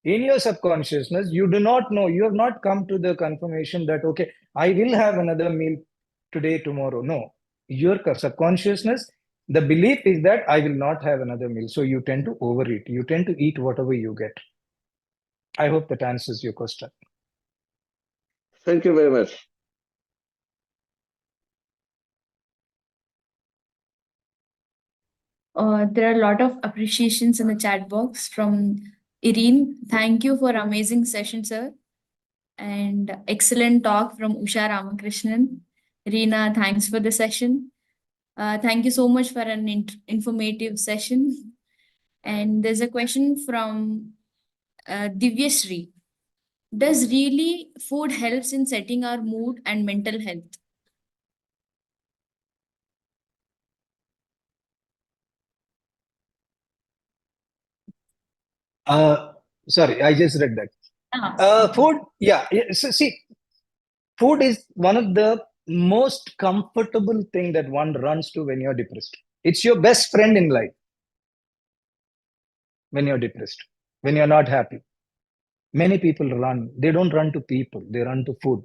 in your subconsciousness, you do not know, you have not come to the confirmation that, okay, I will have another meal today, tomorrow. No, your subconsciousness, the belief is that I will not have another meal. So you tend to overeat. You tend to eat whatever you get. I hope that answers your question. Thank you very much. There are a lot of appreciations in the chat box from Irene. Thank you for amazing session, sir. And excellent talk from Usha Ramakrishnan. Reena, thanks for the session. Thank you so much for an informative session. And there's a question from Divyashree. Does really food helps in setting our mood and mental health? Sorry, I just read that. Food, yeah. So see, food is one of the most comfortable thing that one runs to when you're depressed. It's your best friend in life when you're depressed, when you're not happy. Many people run. They don't run to people. They run to food.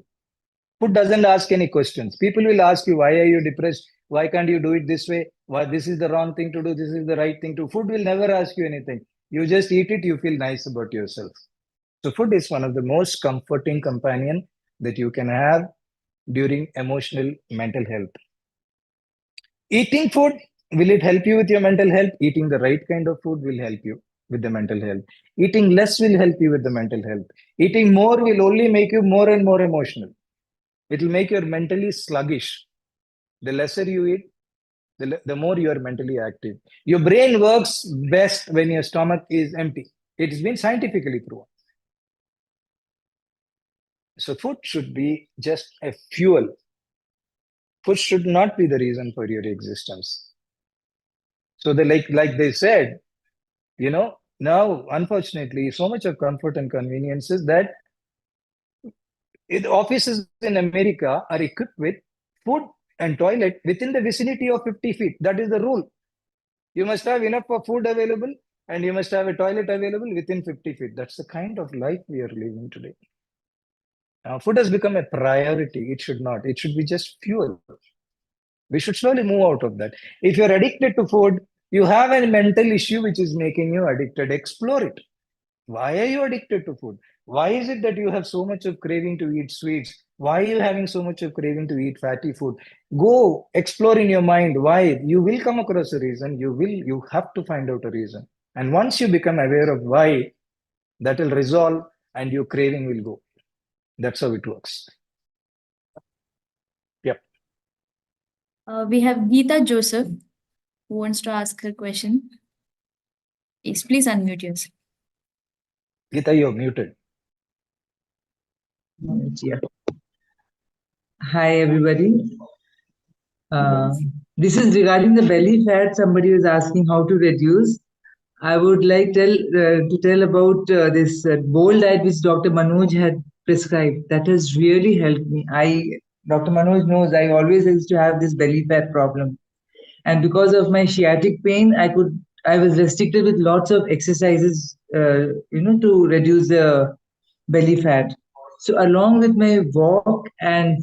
Food doesn't ask any questions. People will ask you, why are you depressed? Why can't you do it this way? Why this is the wrong thing to do? This is the right thing to do. Food will never ask you anything. You just eat it. You feel nice about yourself. So food is one of the most comforting companion that you can have during emotional mental health. Eating food, will it help you with your mental health? Eating the right kind of food will help you with the mental health. Eating less will help you with the mental health. Eating more will only make you more and more emotional. It will make you mentally sluggish. The lesser you eat, the more you are mentally active. Your brain works best when your stomach is empty. It's been scientifically proven. So food should be just a fuel. Food should not be the reason for your existence. So they like they said, now unfortunately, so much of comfort and conveniences that offices in America are equipped with food and toilet within the vicinity of 50 feet. That is the rule. You must have enough of food available and you must have a toilet available within 50 feet. That's the kind of life we are living today. Now, food has become a priority. It should not. It should be just fuel. We should slowly move out of that. If you're addicted to food, you have a mental issue which is making you addicted. Explore it. Why are you addicted to food? Why is it that you have so much of craving to eat sweets? Why are you having so much of craving to eat fatty food? Go explore in your mind why. You will come across a reason. You have to find out a reason. And once you become aware of why, that will resolve and your craving will go. That's how it works. Yep. We have Geeta Joseph who wants to ask her question. Yes, please unmute yourself. Geeta, you're muted. Yeah. Hi, everybody. This is regarding the belly fat. Somebody was asking how to reduce. I would like to tell about this bowl diet which Dr. Manoj had prescribed. That has really helped me. Dr. Manoj knows I always used to have this belly fat problem, and because of my sciatic pain, I was restricted with lots of exercises, to reduce the belly fat. So along with my walk and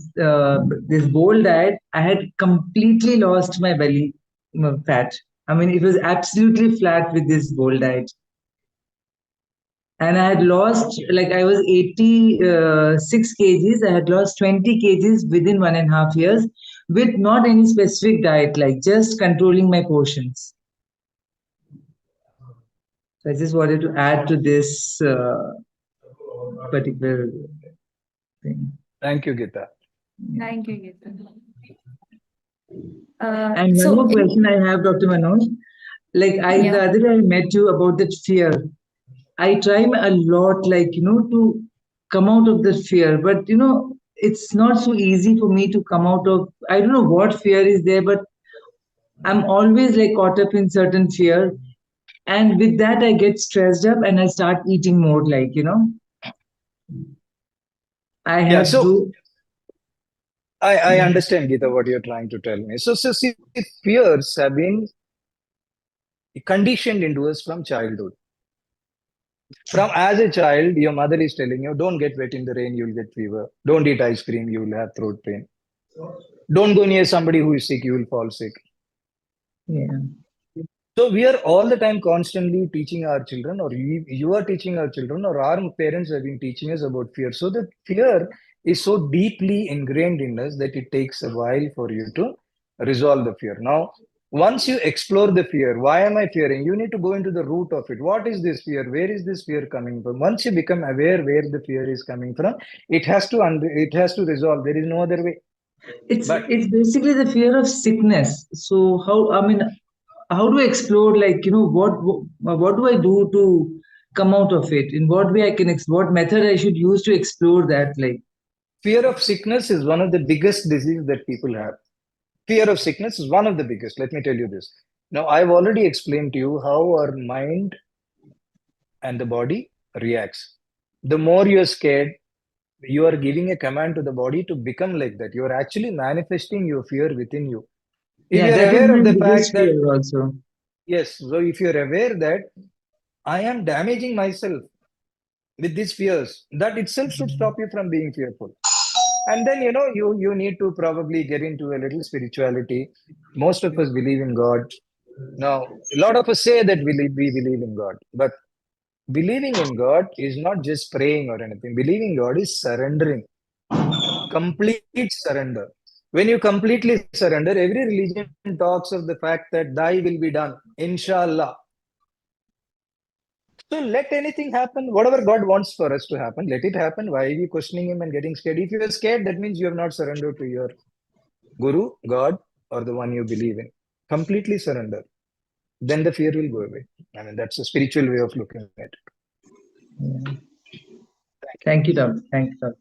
this bowl diet, I had completely lost my belly fat. I mean, it was absolutely flat with this bowl diet. And I had lost, like I was 86 kgs. I had lost 20 kgs within 1.5 years with not any specific diet, like just controlling my portions. So I just wanted to add to this particular thing. Thank you, Gita. Thank you, Gita. And one more question I have, Dr. Manoj. Like the other day I met you about that fear. I try a lot, to come out of the fear, but it's not so easy for me to come out of. I don't know what fear is there, but I'm always like caught up in certain fear, and with that I get stressed up and I start eating more. I Yeah, have so to. I understand, Gita, what you're trying to tell me. So see, fears have been conditioned into us from childhood. From as a child, your mother is telling you, don't get wet in the rain, you'll get fever. Don't eat ice cream, you will have throat pain. Don't go near somebody who is sick, you will fall sick. Yeah. So we are all the time constantly teaching our children, or you are teaching our children, or our parents have been teaching us about fear. So the fear is so deeply ingrained in us that it takes a while for you to resolve the fear. Now, once you explore the fear, why am I fearing? You need to go into the root of it. What is this fear? Where is this fear coming from? Once you become aware where the fear is coming from, it has to resolve. There is no other way. But It's basically the fear of sickness. So how do I explore, what do I do to come out of it? In what way I can what method I should use to explore that? fear of sickness is one of the biggest diseases that people have. Fear of sickness is one of the biggest. Let me tell you this. Now, I've already explained to you how our mind and the body reacts. The more you're scared, you are giving a command to the body to become like that. You are actually manifesting your fear within you. If Yeah, you're that is aware my of the fact biggest that, fear also. yes, so if you're aware that I am damaging myself with these fears, that itself should stop you from being fearful. And then, you need to probably get into a little spirituality. Most of us believe in God. Now, a lot of us say that we believe in God, but believing in God is not just praying or anything. Believing God is surrendering, complete surrender. When you completely surrender, every religion talks of the fact that thy will be done, inshallah. So let anything happen, whatever God wants for us to happen, let it happen. Why are you questioning Him and getting scared? If you're scared, that means you have not surrendered to your Guru, God, or the one you believe in. Completely surrender. Then the fear will go away. I mean, that's a spiritual way of looking at it. Yeah. Thank you. Thank you, Doctor. Thank you, Dr.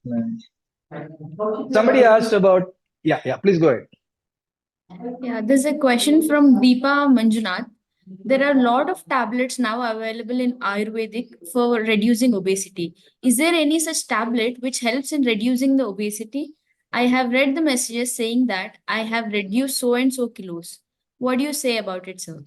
Manoj. Somebody asked about, yeah, please go ahead. Yeah, there's a question from Deepa Manjunath. There are a lot of tablets now available in Ayurvedic for reducing obesity. Is there any such tablet which helps in reducing the obesity? I have read the messages saying that I have reduced so and so kilos. What do you say about it, sir?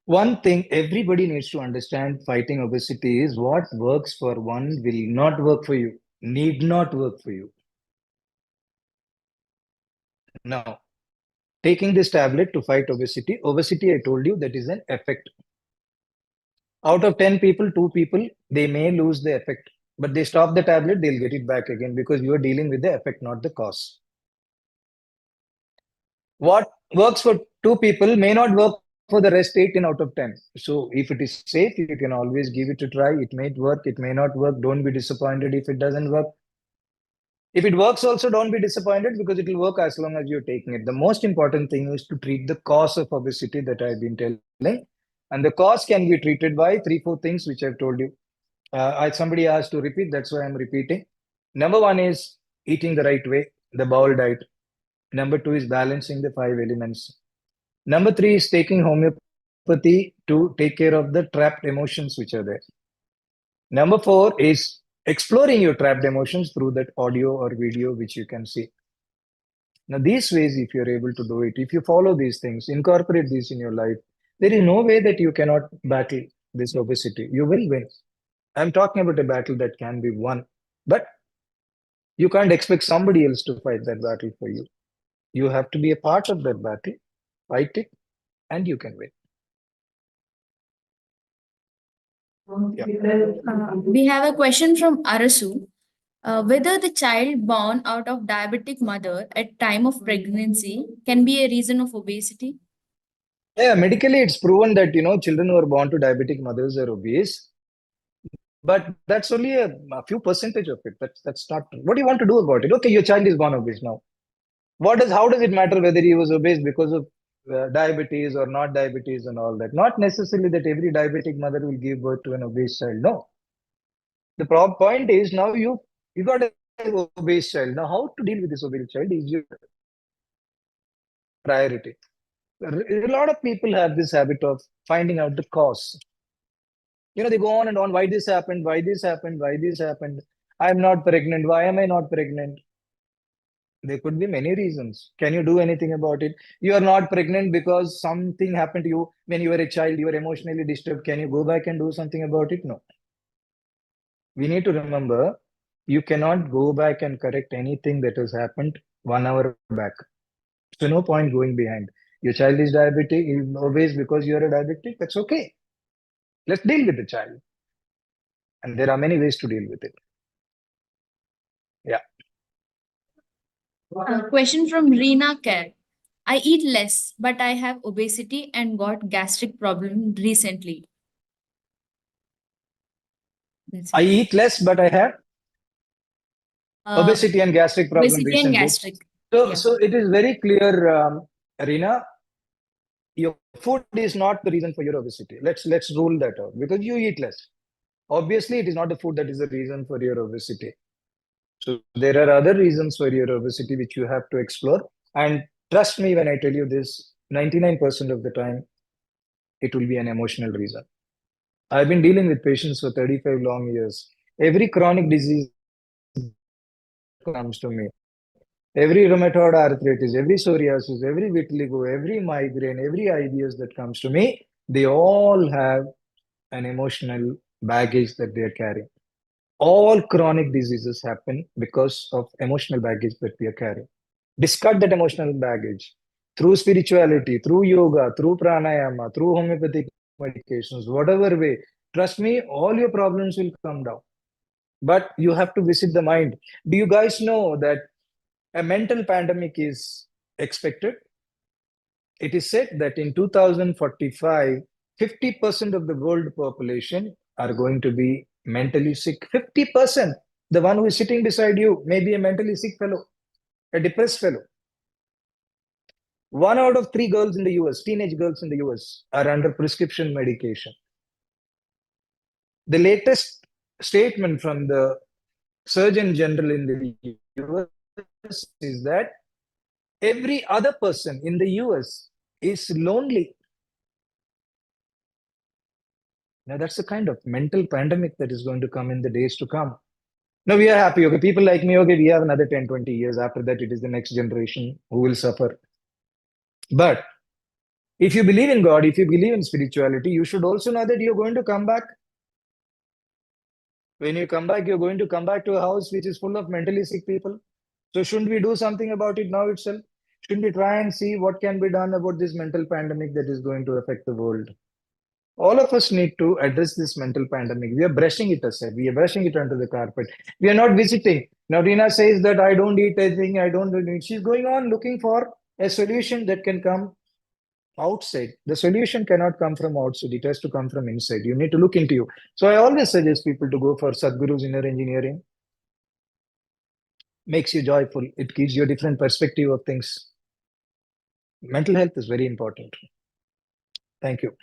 One thing everybody needs to understand fighting obesity is what works for one will not work for you, need not work for you. Now, taking this tablet to fight obesity, I told you, that is an effect. Out of 10 people, 2 people, they may lose the effect, but they stop the tablet, they'll get it back again because you are dealing with the effect, not the cause. What works for 2 people may not work for the rest 18 out of 10. So if it is safe, you can always give it a try. It may work, it may not work. Don't be disappointed if it doesn't work. If it works also, don't be disappointed because it will work as long as you're taking it. The most important thing is to treat the cause of obesity that I've been telling. And the cause can be treated by 3, 4 things which I've told you. Somebody asked to repeat, that's why I'm repeating. Number 1 is eating the right way, the bowl diet. Number 2 is balancing the 5 elements. Number 3 is taking homeopathy homeopathy to take care of the trapped emotions which are there. Number 4 is exploring your trapped emotions through that audio or video which you can see. Now, these ways, if you're able to do it, if you follow these things, incorporate these in your life, there is no way that you cannot battle this obesity. You will win. I'm talking about a battle that can be won, but you can't expect somebody else to fight that battle for you. You have to be a part of that battle, fight it, and you can win. We have a question from Arasu. Whether the child born out of diabetic mother at time of pregnancy can be a reason of obesity? Yeah, medically, it's proven that children who are born to diabetic mothers are obese, but that's only a few percentage of it. That's not. What do you want to do about it? Okay, your child is born obese now. How does it matter whether he was obese because of diabetes or not diabetes and all that? Not necessarily that every diabetic mother will give birth to an obese child. No, the point is now you got an obese child. Now, how to deal with this obese child is your priority. A lot of people have this habit of finding out the cause. They go on and on. Why this happened? Why this happened? Why this happened? I'm not pregnant. Why am I not pregnant? There could be many reasons. Can you do anything about it? You are not pregnant because something happened to you when you were a child. You were emotionally disturbed. Can you go back and do something about it? No. We need to remember you cannot go back and correct anything that has happened 1 hour back. So no point going behind. Your child is diabetic, is obese because you are a diabetic. That's okay. Let's deal with the child. And there are many ways to deal with it. Yeah. Question from Reena Care. I eat less, but I have obesity and got gastric problem recently. That's I it. eat less, but I have Uh, obesity and gastric problem obesity and recently. gastric. So, Yeah. so it is very clear, Reena, your food is not the reason for your obesity. Let's rule that out because you eat less. Obviously, it is not the food that is the reason for your obesity. So there are other reasons for your obesity which you have to explore. And trust me when I tell you this, 99% of the time, it will be an emotional reason. I've been dealing with patients for 35 long years. Every chronic disease comes to me. Every rheumatoid arthritis, every psoriasis, every vitiligo, every migraine, every IBS that comes to me, they all have an emotional baggage that they are carrying. All chronic diseases happen because of emotional baggage that we are carrying. Discard that emotional baggage through spirituality, through yoga, through pranayama, through homeopathic medications, whatever way. Trust me, all your problems will come down. But you have to visit the mind. Do you guys know that a mental pandemic is expected? It is said that in 2045, 50% of the world population are going to be mentally sick. 50%. The one who is sitting beside you may be a mentally sick fellow, a depressed fellow. 1 out of 3 girls in the US, teenage girls in the US, are under prescription medication. The latest statement from the Surgeon General in the US is that every other person in the US is lonely. Now, that's the kind of mental pandemic that is going to come in the days to come. Now, we are happy. Okay, people like me, okay, we have another 10, 20 years. After that, it is the next generation who will suffer. But if you believe in God, if you believe in spirituality, you should also know that you're going to come back. When you come back, you're going to come back to a house which is full of mentally sick people. So shouldn't we do something about it now itself? Shouldn't we try and see what can be done about this mental pandemic that is going to affect the world? All of us need to address this mental pandemic. We are brushing it aside. We are brushing it under the carpet. We are not visiting. Now, Rina says that I don't eat anything. I don't do anything. She's going on looking for a solution that can come outside. The solution cannot come from outside. It has to come from inside. You need to look into you. So I always suggest people to go for Sadhguru's inner engineering. Makes you joyful. It gives you a different perspective of things. Mental health is very important. Thank you.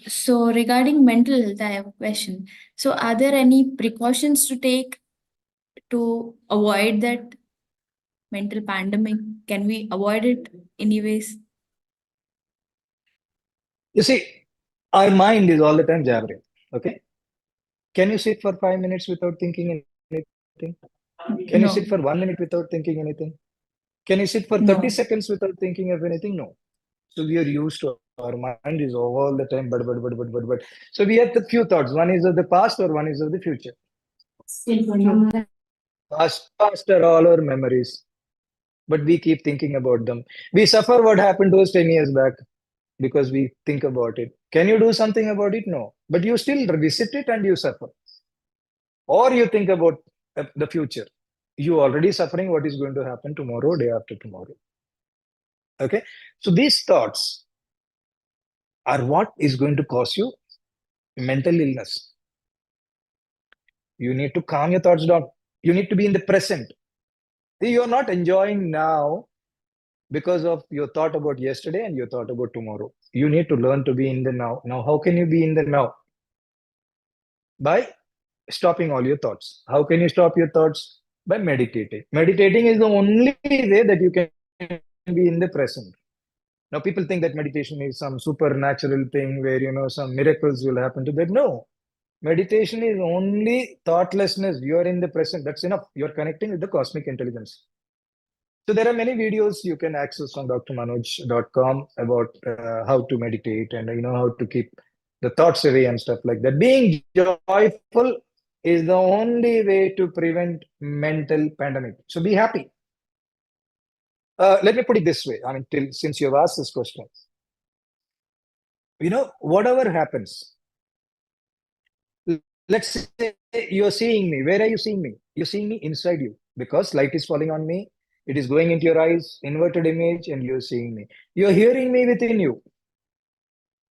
So regarding mental health, I have a question. So are there any precautions to take to avoid that? mental pandemic? Can we avoid it anyways? You see, our mind is all the time jabbering. Okay. Can you sit for 5 minutes without thinking anything? Can you sit for No. 1 minute without thinking anything? Can you sit for 30 No. seconds without thinking of anything? No. So we are used to, our mind is all the time, but. So we have the few thoughts. One is of the past or one is of the future. Past are all our memories, but we keep thinking about them. We suffer what happened to us 10 years back because we think about it. Can you do something about it? No. But you still revisit it and you suffer. Or you think about the future. You already suffering what is going to happen tomorrow, day after tomorrow. Okay. So these thoughts are what is going to cause you mental illness. You need to calm your thoughts down. You need to be in the present. You're not enjoying now because of your thought about yesterday and your thought about tomorrow. You need to learn to be in the now. Now, how can you be in the now? By stopping all your thoughts. How can you stop your thoughts? By meditating. Meditating is the only way that you can be in the present. Now, people think that meditation is some supernatural thing where, some miracles will happen to them. No. Meditation is only thoughtlessness. You are in the present. That's enough. You're connecting with the cosmic intelligence. So there are many videos you can access on drmanoj.com about how to meditate and how to keep the thoughts away and stuff like that. Being joyful is the only way to prevent mental pandemic. So be happy. Let me put it this way. I mean, since you've asked this question, whatever happens, let's say you're seeing me. Where are you seeing me? You're seeing me inside you because light is falling on me. It is going into your eyes, inverted image, and you're seeing me. You're hearing me within you.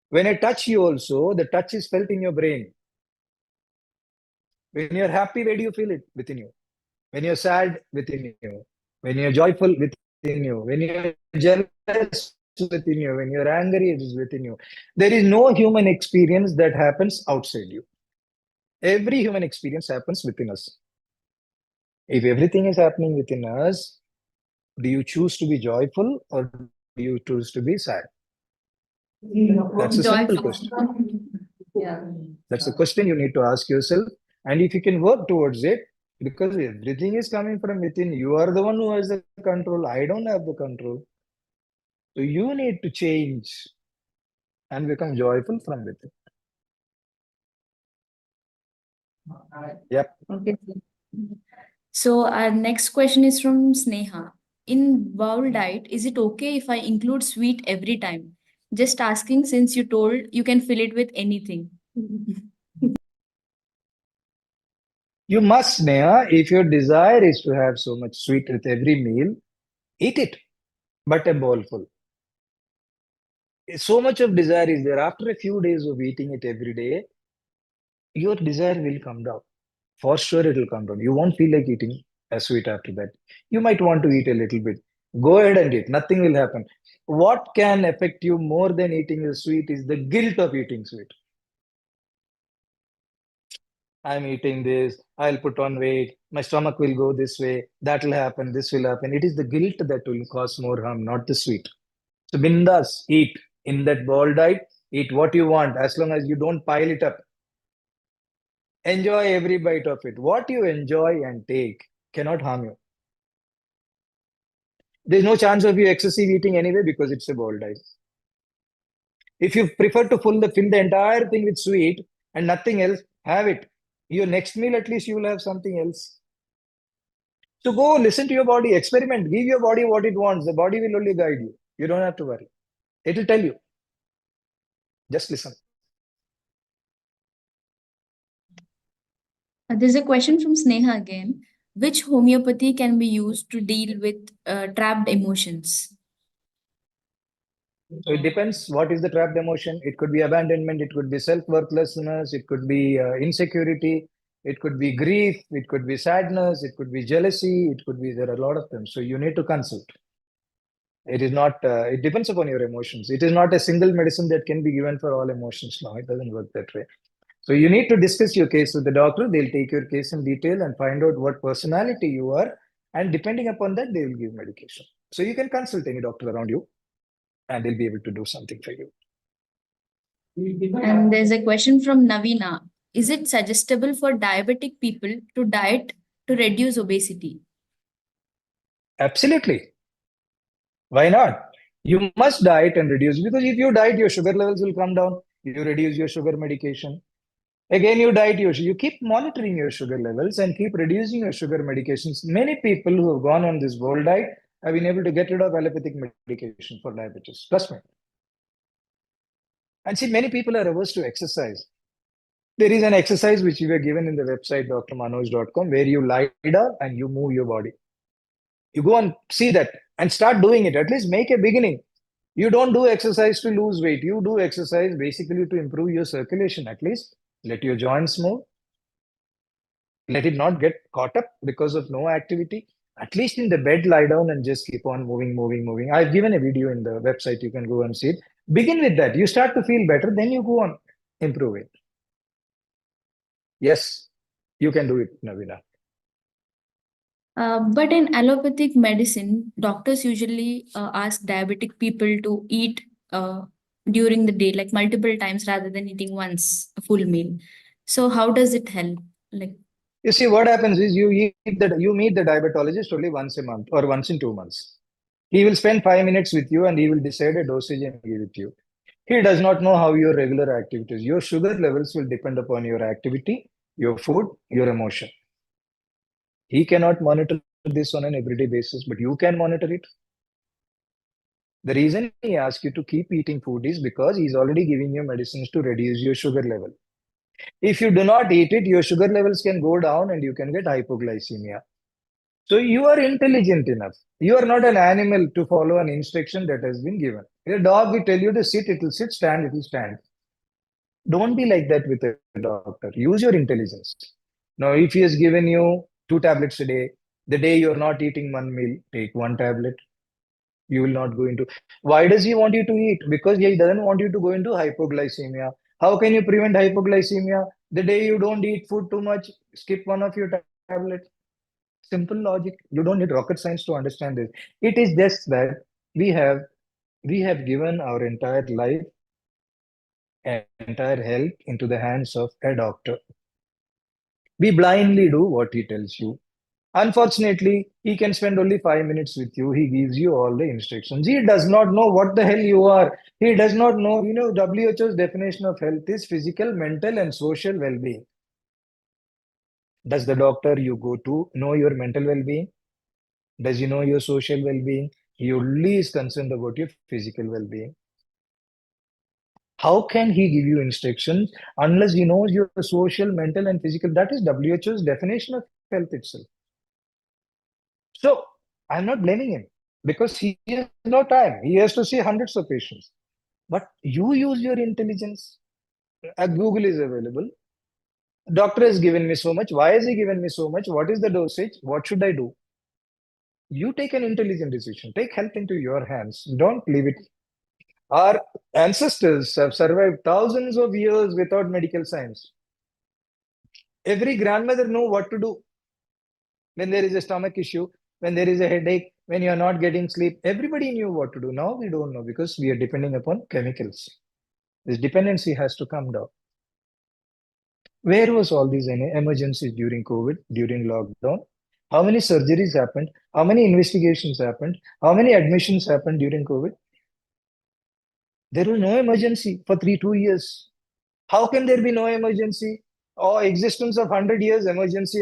When I touch you also, the touch is felt in your brain. When you're happy, where do you feel it? Within you. When you're sad, within you. When you're joyful, within you. When you're jealous, within you. When you're angry, it is within you. There is no human experience that happens outside you. Every human experience happens within us. If everything is happening within us, do you choose to be joyful or do you choose to be sad? That's a simple Joyful. question. Yeah. That's a question you need to ask yourself. And if you can work towards it, because everything is coming from within, you are the one who has the control. I don't have the control. So you need to change and become joyful from within. Yep. Okay. So our next question is from Sneha. In bowl diet, is it okay if I include sweet every time? Just asking since you told you can fill it with anything. You must, Neha, if your desire is to have so much sweet with every meal, eat it, but a bowlful. So much of desire is there. After a few days of eating it every day, your desire will come down. For sure, it will come down. You won't feel like eating a sweet after that. You might want to eat a little bit. Go ahead and eat. Nothing will happen. What can affect you more than eating a sweet is the guilt of eating sweet. I'm eating this. I'll put on weight. My stomach will go this way. That will happen. This will happen. It is the guilt that will cause more harm, not the sweet. So bindas, eat in that ball diet. Eat what you want as long as you don't pile it up. Enjoy every bite of it. What you enjoy and take cannot harm you. There's no chance of you excessive eating anyway because it's a bowl diet. If you prefer to fill the entire thing with sweet and nothing else, have it. Your next meal, at least you will have something else. So go listen to your body, experiment, give your body what it wants. The body will only guide you. You don't have to worry. It will tell you. Just listen. There's a question from Sneha again. Which homeopathy can be used to deal with trapped emotions? So it depends what is the trapped emotion. It could be abandonment, it could be self-worthlessness, it could be insecurity, it could be grief, it could be sadness, it could be jealousy, it could be, there are a lot of them. So you need to consult. It is not, it depends upon your emotions. It is not a single medicine that can be given for all emotions. No, it doesn't work that way. So you need to discuss your case with the doctor. They'll take your case in detail and find out what personality you are And depending upon that, they will give medication. So you can consult any doctor around you and they'll be able to do something for you. And there's a question from Navina. Is it suggestible for diabetic people to diet to reduce obesity? Absolutely. Why not? You must diet and reduce, because if you diet, your sugar levels will come down. You reduce your sugar medication. Again, you diet, you keep monitoring your sugar levels and keep reducing your sugar medications. Many people who have gone on this bold diet have been able to get rid of allopathic medication for diabetes. Trust me. And see, many people are averse to exercise. There is an exercise which you were given in the website drmanoj.com where you lie down and you move your body. You go and see that and start doing it. At least make a beginning. You don't do exercise to lose weight. You do exercise basically to improve your circulation. At least let your joints move. Let it not get caught up because of no activity. At least in the bed, lie down and just keep on moving. I've given a video in the website. You can go and see it. Begin with that. You start to feel better. Then you go on improve it. Yes, you can do it, Navina. But in allopathic medicine, doctors usually ask diabetic people to eat during the day, like multiple times rather than eating once a full meal. So how does it help? Like, You see, what happens is you meet the diabetologist only once a month or once in 2 months. He will spend 5 minutes with you and he will decide a dosage and give it to you. He does not know how your regular activities. Your sugar levels will depend upon your activity, your food, your emotion. He cannot monitor this on an everyday basis, but you can monitor it. The reason he asks you to keep eating food is because he's already giving you medicines to reduce your sugar level. If you do not eat it, your sugar levels can go down and you can get hypoglycemia. So you are intelligent enough. You are not an animal to follow an instruction that has been given. A dog will tell you to sit, it will sit, stand, it will stand. Don't be like that with a doctor. Use your intelligence. Now, if he has given you 2 tablets a day, the day you're not eating one meal, take one tablet. You will not go into. Why does he want you to eat? Because he doesn't want you to go into hypoglycemia. How can you prevent hypoglycemia? The day you don't eat food too much, skip one of your tablets. Simple logic. You don't need rocket science to understand this. It is just that we have we have given our entire life, entire health into the hands of a doctor. We blindly do what he tells you. Unfortunately, he can spend only 5 minutes with you. He gives you all the instructions. He does not know what the hell you are. He does not know. WHO's definition of health is physical, mental, and social well being. Does the doctor you go to know your mental well being? Does he know your social well being? He only is concerned about your physical well being. How can he give you instructions unless he knows your social, mental, and physical? That is WHO's definition of health itself. So I'm not blaming him because he has no time. He has to see hundreds of patients. But you use your intelligence. Google is available. Doctor has given me so much. Why has he given me so much? What is the dosage? What should I do? You take an intelligent decision. Take health into your hands. Don't leave it. Our ancestors have survived thousands of years without medical science. Every grandmother knew what to do when there is a stomach issue, when there is a headache, when you are not getting sleep. Everybody knew what to do. Now we don't know because we are depending upon chemicals. This dependency has to come down. Where was all these emergencies during COVID, during lockdown? How many surgeries happened? How many investigations happened? How many admissions happened during COVID? There was no emergency for 2 years. How can there be no emergency? Oh, existence of 100 years, emergency.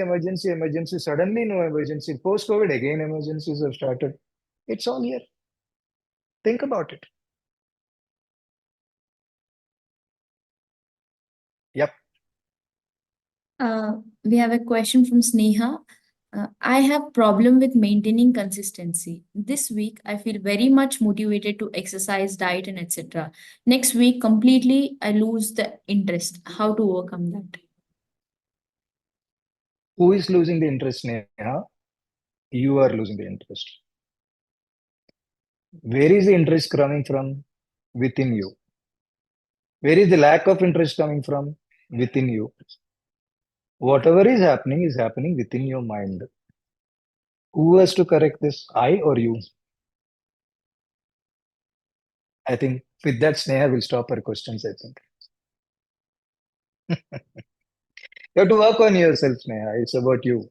Suddenly, no emergency. Post COVID, again, emergencies have started. It's all here. Think about it. Yep. we have a question from Sneha. I have problem with maintaining consistency. This week, I feel very much motivated to exercise, diet, and etc. Next week, completely, I lose the interest. How to overcome that? Who is losing the interest, Neha? You are losing the interest. Where is the interest coming from? Within you. Where is the lack of interest coming from? Within you. Whatever is happening within your mind. Who has to correct this? I or you? I think with that, Sneha will stop her questions, I think. You have to work on yourself, Sneha. It's about you.